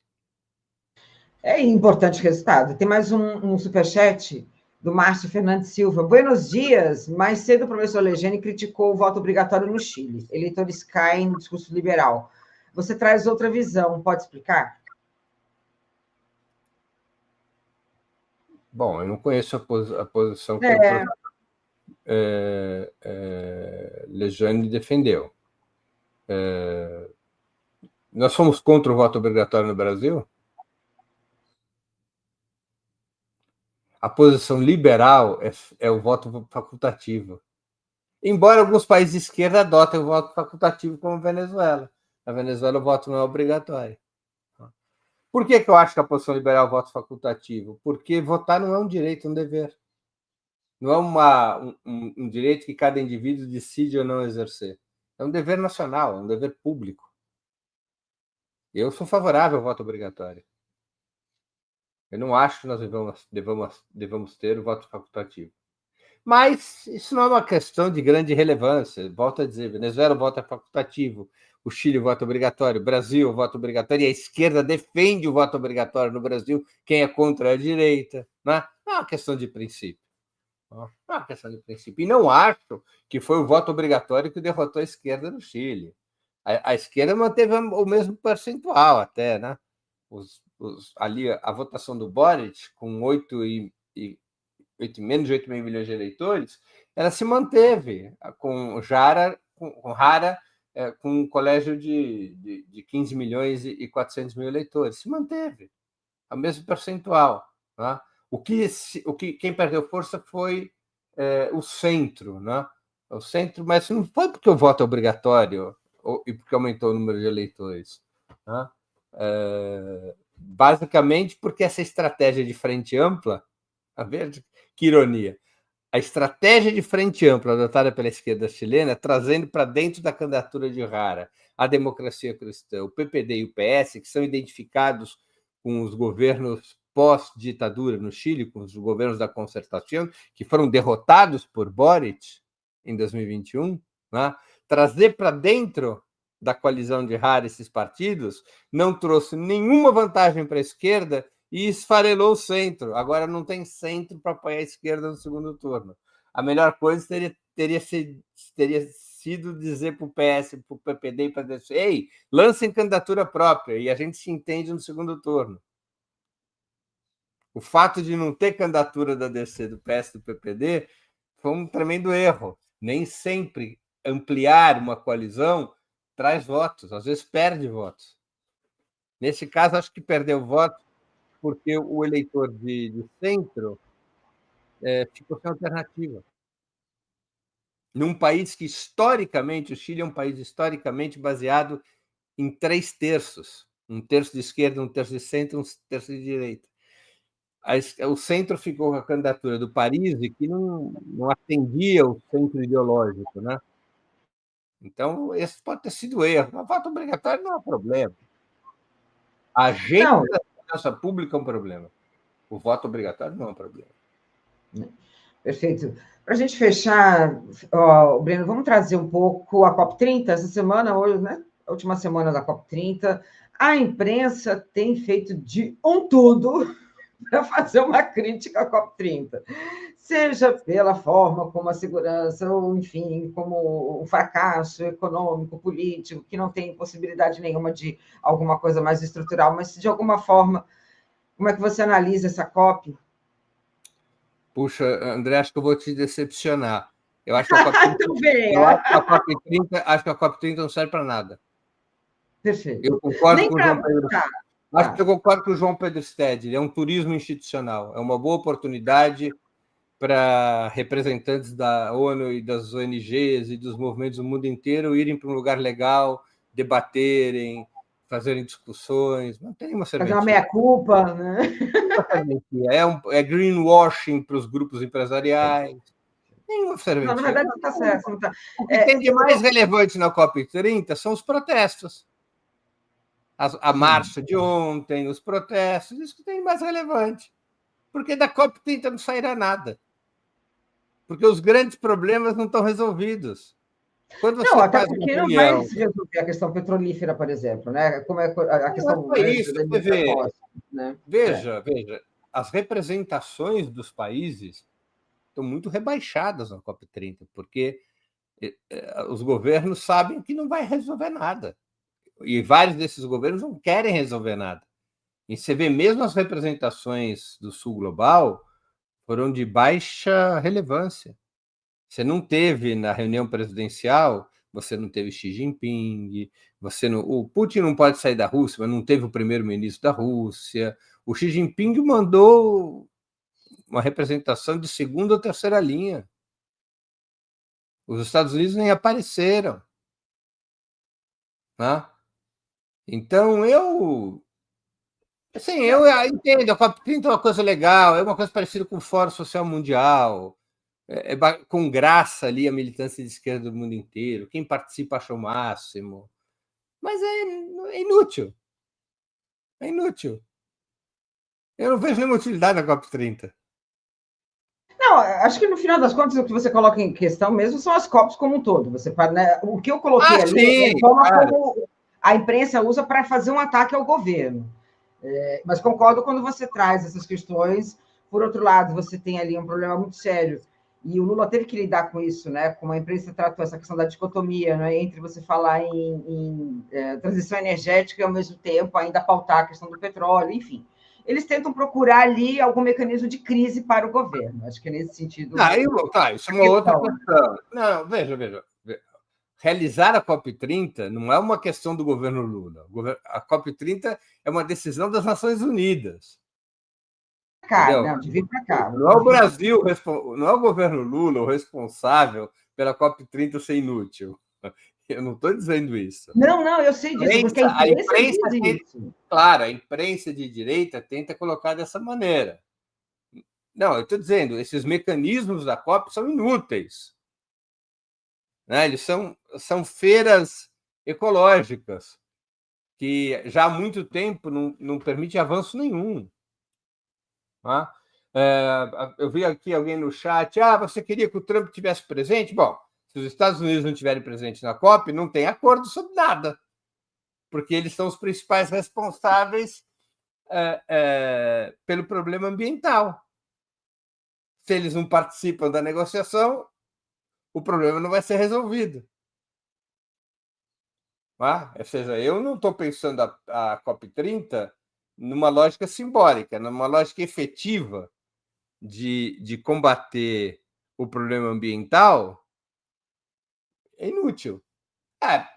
É importante resultado. Tem mais um superchat do Márcio Fernandes Silva. Buenos dias. Mais cedo o professor Legene criticou o voto obrigatório no Chile. Eleitores caem no discurso liberal. Você traz outra visão. Pode explicar?
Bom, eu não conheço a posição que o Legene defendeu. Nós fomos contra o voto obrigatório no Brasil? A posição liberal é o voto facultativo. Embora alguns países de esquerda adotem o voto facultativo, como a Venezuela. Na Venezuela, o voto não é obrigatório. Por que eu acho que a posição liberal é o voto facultativo? Porque votar não é um direito, é um dever. Não é um direito que cada indivíduo decide ou não exercer. É um dever nacional, é um dever público. Eu sou favorável ao voto obrigatório. Eu não acho que nós devamos ter o voto facultativo. Mas isso não é uma questão de grande relevância. Volto a dizer, Venezuela, o voto é facultativo. O Chile, o voto obrigatório. O Brasil, o voto obrigatório. E a esquerda defende o voto obrigatório no Brasil. Quem é contra é a direita. Né? Não é uma questão de princípio. Não é uma questão de princípio. E não acho que foi o voto obrigatório que derrotou a esquerda no Chile. A esquerda manteve o mesmo percentual até, né? Ali a votação do Boric, com menos de 8,5 milhões de eleitores, ela se manteve com Jara, com Rara, com um colégio de 15 milhões e 400 mil eleitores. Se manteve o mesmo percentual. Né? Quem perdeu força foi o centro. Né? O centro, mas não foi porque o voto é obrigatório e porque aumentou o número de eleitores. Né? Basicamente porque essa estratégia de frente ampla, a ver que ironia, a estratégia de frente ampla adotada pela esquerda chilena, trazendo para dentro da candidatura de Jara a Democracia Cristã, o PPD e o PS, que são identificados com os governos pós-ditadura no Chile, com os governos da concertação, que foram derrotados por Boric em 2021, né? Trazer para dentro da coalizão de Jara esses partidos não trouxe nenhuma vantagem para a esquerda e esfarelou o centro. Agora não tem centro para apoiar a esquerda no segundo turno. A melhor coisa teria sido dizer para o PS, para o PPD e para a DC, ei, lancem candidatura própria e a gente se entende no segundo turno. O fato de não ter candidatura da DC, do PS e do PPD foi um tremendo erro. Nem sempre ampliar uma coalizão traz votos, às vezes perde votos. Nesse caso, acho que perdeu votos porque o eleitor de centro ficou sem alternativa. Num país que, historicamente, o Chile é um país historicamente baseado em 3 terços. 1/3 de esquerda, 1/3 de centro, 1/3 de direita. O centro ficou com a candidatura do Parisi, que não atendia o centro ideológico, né? Então, esse pode ter sido erro. Mas voto obrigatório não é um problema. A agenda da segurança pública é um problema. O voto obrigatório não é um problema.
Perfeito. Para a gente fechar, Breno, vamos trazer um pouco a COP30 essa semana, hoje, né? A última semana da COP30. A imprensa tem feito de tudo para fazer uma crítica à COP30, seja pela forma como a segurança, ou, enfim, como o fracasso econômico, político, que não tem possibilidade nenhuma de alguma coisa mais estrutural, mas de alguma forma, como é que você analisa essa COP?
Puxa, André, acho que eu vou te decepcionar. Eu acho que a COP30 não serve para nada.
Perfeito.
Eu concordo
Nem
com o João Pedro. Acho que eu concordo com o João Pedro Stedley. É um turismo institucional. É uma boa oportunidade para representantes da ONU e das ONGs e dos movimentos do mundo inteiro irem para um lugar legal, debaterem, fazerem discussões. Não tem uma serventia.
Fazer uma meia-culpa, né?
É greenwashing para os grupos empresariais. Nenhuma serventia.
Não, na verdade, não está certo. Não tá.
O que tem de mais relevante na COP30 são os protestos. A marcha de ontem, os protestos, isso que tem mais relevante. Porque da COP30 não sairá nada. Porque os grandes problemas não estão resolvidos.
Quando você até porque não vai se resolver a questão petrolífera, por exemplo, né? Como é a questão
da indústria, né? Veja, as representações dos países estão muito rebaixadas na COP30, porque os governos sabem que não vai resolver nada. E vários desses governos não querem resolver nada. E você vê mesmo as representações do Sul Global foram de baixa relevância. Você não teve na reunião presidencial, você não teve Xi Jinping, o Putin não pode sair da Rússia, mas não teve o primeiro-ministro da Rússia. O Xi Jinping mandou uma representação de segunda ou terceira linha. Os Estados Unidos nem apareceram. Né? Então, eu entendo, a COP30 é uma coisa legal, é uma coisa parecida com o Fórum Social Mundial, com graça ali a militância de esquerda do mundo inteiro, quem participa acha o máximo, mas é inútil. É inútil. Eu não vejo nenhuma utilidade na COP30.
Não, acho que no final das contas o que você coloca em questão mesmo são as COPs como um todo. Né, o que eu coloquei ali é a forma como a imprensa usa para fazer um ataque ao governo. Mas concordo quando você traz essas questões. Por outro lado, você tem ali um problema muito sério, e o Lula teve que lidar com isso, né? Como a imprensa tratou essa questão da dicotomia, né? Entre você falar em transição energética e, ao mesmo tempo, ainda pautar a questão do petróleo, enfim. Eles tentam procurar ali algum mecanismo de crise para o governo. Acho que é nesse sentido.
Isso é uma outra questão. Não, veja. Realizar a COP30 não é uma questão do governo Lula. A COP30 é uma decisão das Nações Unidas.
Não, de vir para cá.
Não é o Brasil, não é o governo Lula o responsável pela COP30 ser inútil. Eu não estou dizendo isso.
Não, eu sei disso, porque a imprensa diz isso.
Claro, a imprensa de direita tenta colocar dessa maneira. Não, eu estou dizendo, esses mecanismos da COP são inúteis. Né? Eles são feiras ecológicas que já há muito tempo não permite avanço nenhum. Tá? Eu vi aqui alguém no chat, você queria que o Trump tivesse presente? Bom, se os Estados Unidos não estiverem presentes na COP, não tem acordo sobre nada, porque eles são os principais responsáveis pelo problema ambiental. Se eles não participam da negociação, o problema não vai ser resolvido. Ou seja, eu não estou pensando a COP30 numa lógica simbólica, numa lógica efetiva de combater o problema ambiental. É inútil.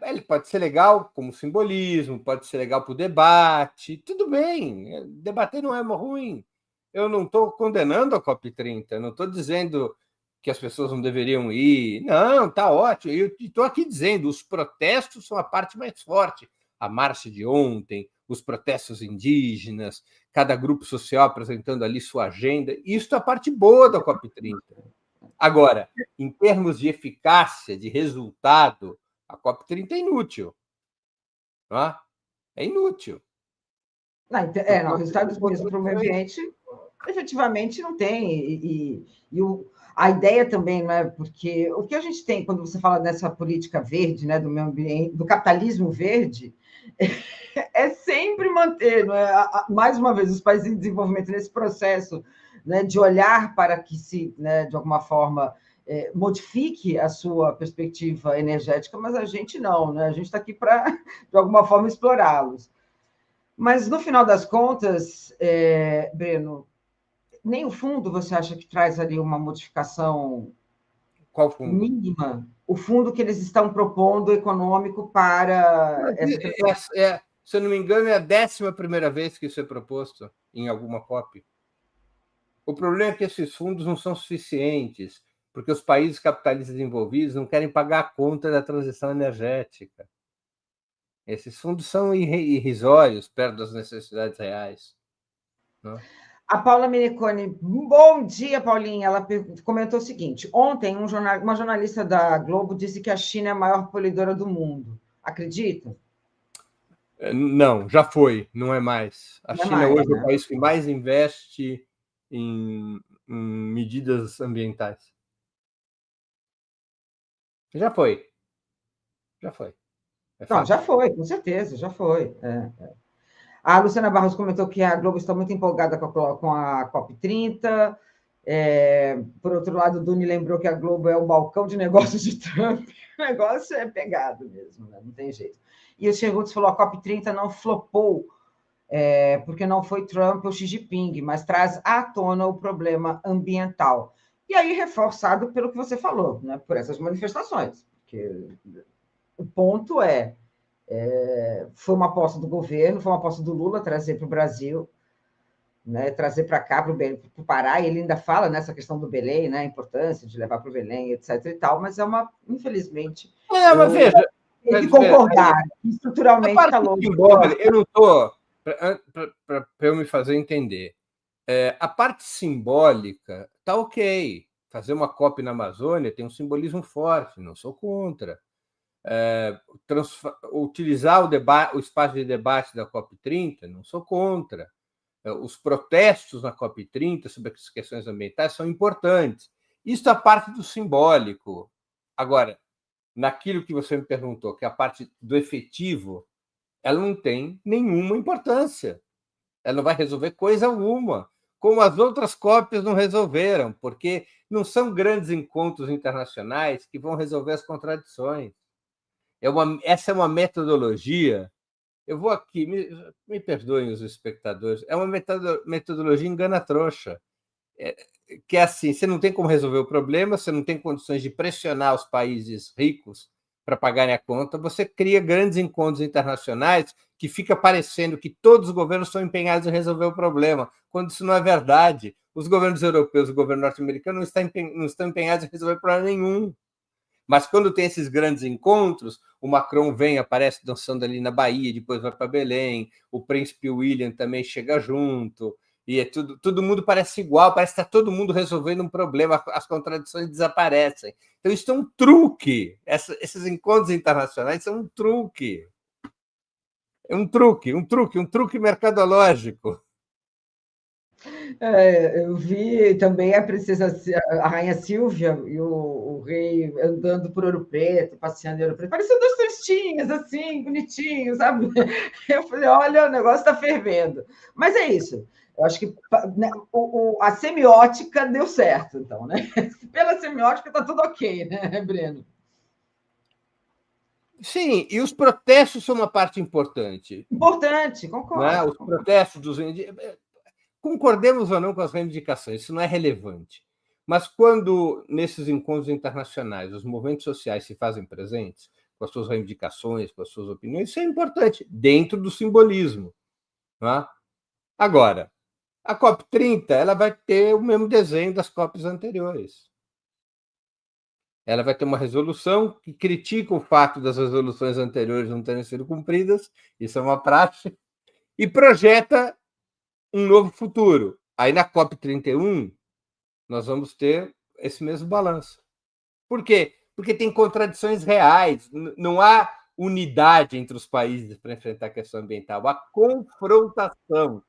Ele pode ser legal como simbolismo, pode ser legal para o debate, tudo bem, debater não é ruim. Eu não estou condenando a COP30, não estou dizendo que as pessoas não deveriam ir. Não, está ótimo. Eu estou aqui dizendo, os protestos são a parte mais forte. A marcha de ontem, os protestos indígenas, cada grupo social apresentando ali sua agenda. Isso é a parte boa da COP30. Agora, em termos de eficácia, de resultado, a COP30 é inútil. Não é inútil.
Não, resultados bons para o meio ambiente, efetivamente, não tem. A ideia também, né? Porque o que a gente tem quando você fala dessa política verde, né, do meio ambiente, do capitalismo verde, é sempre manter, não é? Mais uma vez, os países em desenvolvimento nesse processo, né, de olhar para que se, né, de alguma forma, modifique a sua perspectiva energética, mas a gente não, né? A gente está aqui para, de alguma forma, explorá-los. Mas, no final das contas, Breno, nem o fundo você acha que traz ali uma modificação
Qual fundo?
mínima? O fundo que eles estão propondo econômico para essa questão.
Se eu não me engano, é a 11ª vez que isso é proposto em alguma COP. O problema é que esses fundos não são suficientes, porque os países capitalistas desenvolvidos não querem pagar a conta da transição energética. Esses fundos são irrisórios perto das necessidades reais. Não?
A Paula Meniconi, bom dia, Paulinha. Ela comentou o seguinte: ontem uma jornalista da Globo disse que a China é a maior poluidora do mundo. Acredita?
Não, já foi, não é mais. A
Não é
China
mais,
hoje é
né?
o país que mais investe em medidas ambientais. Já foi. Já foi. É
Não,
fato.
já foi, com certeza, já foi. A Luciana Barros comentou que a Globo está muito empolgada com a COP30. Por outro lado, o Duni lembrou que a Globo é o balcão de negócios de Trump. O negócio é pegado mesmo, né? Não tem jeito. E o Chegutz falou: a COP30 não flopou, porque não foi Trump ou Xi Jinping, mas traz à tona o problema ambiental. E aí, reforçado pelo que você falou, né? Por essas manifestações. Porque o ponto foi uma aposta do governo, foi uma aposta do Lula trazer para o Brasil, né, trazer para cá, para o Pará, e ele ainda fala nessa questão do Belém, né, a importância de levar para o Belém, etc. e tal, mas infelizmente,
Mas veja,
tem que concordar, estruturalmente está longe.
Simbólica, eu não estou, para eu me fazer entender, a parte simbólica está ok. Fazer uma COP na Amazônia tem um simbolismo forte, não sou contra. Utilizar o espaço de debate da COP30, não sou contra. Os protestos na COP30 sobre as questões ambientais são importantes. Isso é a parte do simbólico. Agora, naquilo que você me perguntou, que é a parte do efetivo, ela não tem nenhuma importância. Ela não vai resolver coisa alguma, como as outras COPs não resolveram, porque não são grandes encontros internacionais que vão resolver as contradições. Essa é uma metodologia. Eu vou aqui, me perdoem os espectadores, é uma metodologia engana-trouxa. Que é assim: você não tem como resolver o problema, você não tem condições de pressionar os países ricos para pagarem a conta, você cria grandes encontros internacionais que fica parecendo que todos os governos estão empenhados em resolver o problema, quando isso não é verdade. Os governos europeus e o governo norte-americano não estão empenhados em resolver problema nenhum. Mas quando tem esses grandes encontros, o Macron vem, aparece dançando ali na Bahia, depois vai para Belém, o príncipe William também chega junto, e todo mundo parece igual, parece que está todo mundo resolvendo um problema, as contradições desaparecem. Então, isso é um truque. Esses encontros internacionais são um truque. É um truque mercadológico.
Eu vi também a rainha Silvia e o rei andando por Ouro Preto, passeando em Ouro Preto, pareciam dois turistinhas, assim, bonitinhos, sabe? Eu falei: olha, o negócio está fervendo. Mas é isso. Eu acho que, né, a semiótica deu certo, então, né? Pela semiótica está tudo ok, né, Breno?
Sim, e os protestos são uma parte importante.
Importante, concordo.
Né? Os protestos dos concordemos ou não com as reivindicações, isso não é relevante. Mas quando, nesses encontros internacionais, os movimentos sociais se fazem presentes, com as suas reivindicações, com as suas opiniões, isso é importante, dentro do simbolismo. Né? Agora, a COP30 ela vai ter o mesmo desenho das COPs anteriores. Ela vai ter uma resolução que critica o fato das resoluções anteriores não terem sido cumpridas, isso é uma prática, e projeta um novo futuro. Aí na COP31 nós vamos ter esse mesmo balanço. Por quê? Porque tem contradições reais, não há unidade entre os países para enfrentar a questão ambiental, há confrontação.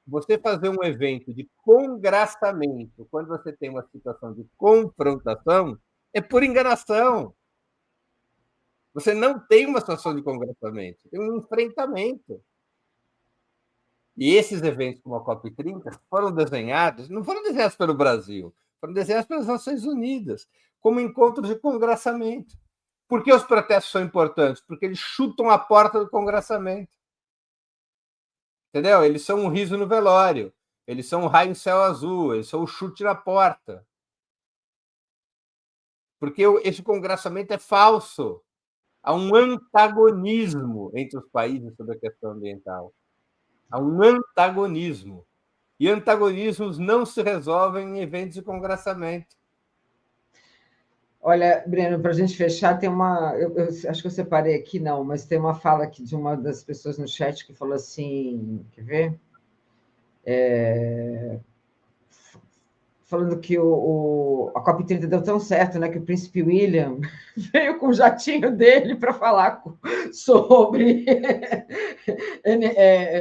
Você fazer um evento de congraçamento, quando você tem uma situação de confrontação, é por enganação. Você não tem uma situação de congressamento, tem um enfrentamento. E esses eventos, como a COP30, foram desenhados, não foram desenhados pelo Brasil, foram desenhados pelas Nações Unidas, como encontros de congressamento. Por que os protestos são importantes? Porque eles chutam a porta do congressamento. Entendeu? Eles são um riso no velório, eles são um raio em céu azul, eles são o chute na porta. Porque esse congressamento é falso. Há um antagonismo entre os países sobre a questão ambiental. Há um antagonismo. E antagonismos não se resolvem em eventos de congressamento.
Olha, Breno, para a gente fechar, tem uma. Eu acho que eu separei aqui, não, mas tem uma fala aqui de uma das pessoas no chat que falou assim: quer ver? Falando que a COP30 deu tão certo, né, que o príncipe William veio com o jatinho dele para falar sobre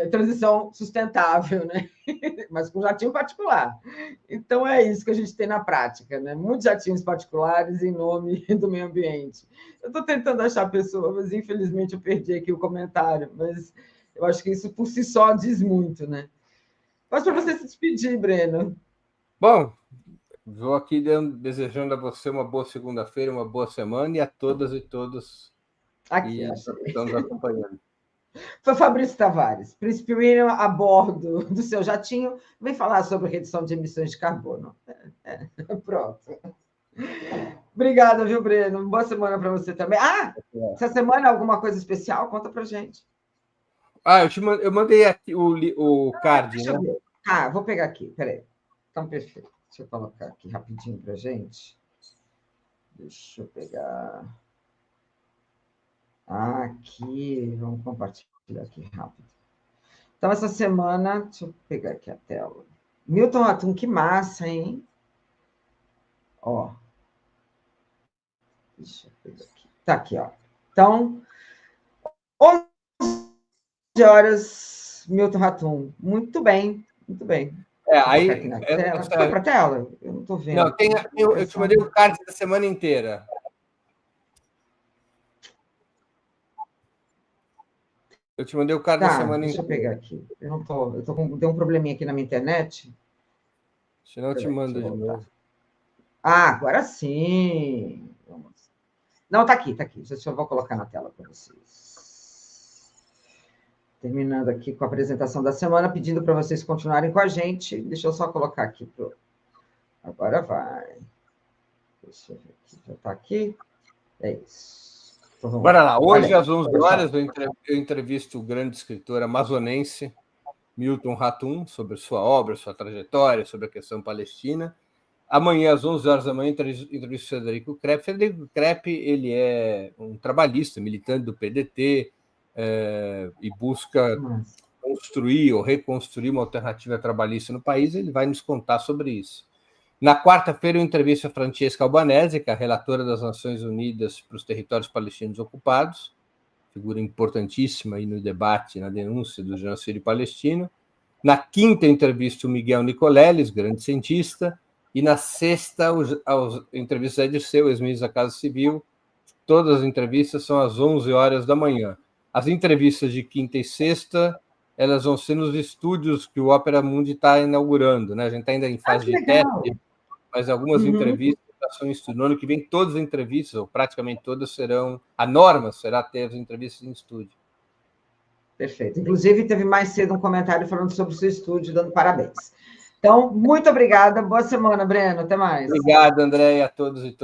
transição sustentável, né? Mas com jatinho particular. Então é isso que a gente tem na prática, né? Muitos jatinhos particulares em nome do meio ambiente. Eu estou tentando achar a pessoa, mas infelizmente eu perdi aqui o comentário, mas eu acho que isso por si só diz muito, né? Mas para você se despedir, Breno.
Bom, vou aqui desejando a você uma boa segunda-feira, uma boa semana e a todas e todos
aqui,
que estão nos acompanhando.
Foi Fabrício Tavares, Príncipe William, a bordo do seu jatinho, vem falar sobre redução de emissões de carbono. Pronto. Obrigada, viu, Breno? Boa semana para você também. Essa semana alguma coisa especial? Conta para gente.
Eu mandei aqui o card,
deixa
né?
Eu ver. Vou pegar aqui, peraí. Então, perfeito. Deixa eu colocar aqui rapidinho para gente. Deixa eu pegar. Aqui, vamos compartilhar aqui rápido. Então, essa semana, deixa eu pegar aqui a tela. Milton Atum, que massa, hein? Ó. Deixa eu pegar aqui. Tá aqui, ó. Então, 11 horas, Milton Ratum. Muito bem, muito bem.
Aí.
Aqui na tela. Foi para a tela? Eu não estou vendo.
Não, eu te mandei o card da semana inteira. Eu te mandei o card da semana
Deixa
inteira.
Eu pegar aqui. Tem um probleminha aqui na minha internet.
Senão eu te mando de novo.
Agora sim. Não, tá aqui. Deixa eu vou colocar na tela para vocês. Terminando aqui com a apresentação da semana, pedindo para vocês continuarem com a gente. Deixa eu só colocar aqui. Agora vai. Deixa eu ver aqui. Já está aqui? É isso. Então,
bora lá. Hoje, às 11 horas, eu entrevisto o grande escritor amazonense Milton Ratum sobre sua obra, sua trajetória, sobre a questão palestina. Amanhã, às 11 horas da manhã, entrevisto o Frederico Krepp. Frederico Krepp, ele é um trabalhista, militante do PDT, e busca construir ou reconstruir uma alternativa trabalhista no país. Ele vai nos contar sobre isso. Na quarta-feira, eu entrevisto a Francesca Albanese, que é a relatora das Nações Unidas para os territórios palestinos ocupados, figura importantíssima aí no debate, na denúncia do genocídio palestino. Na quinta, eu entrevisto o Miguel Nicoleles, grande cientista. E na sexta, as entrevistas de Dirceu, ex-ministro da Casa Civil. Todas as entrevistas são às 11 horas da manhã. As entrevistas de quinta e sexta, elas vão ser nos estúdios que o Opera Mundi está inaugurando, né? A gente está ainda em fase de teste, mas algumas entrevistas já são em estúdio. No ano que vem, todas as entrevistas, ou praticamente todas, serão... A norma será ter as entrevistas em estúdio.
Perfeito. Inclusive, teve mais cedo um comentário falando sobre o seu estúdio, dando parabéns. Então, muito obrigada. Boa semana, Breno. Até mais.
Obrigado, André, a todos e todas.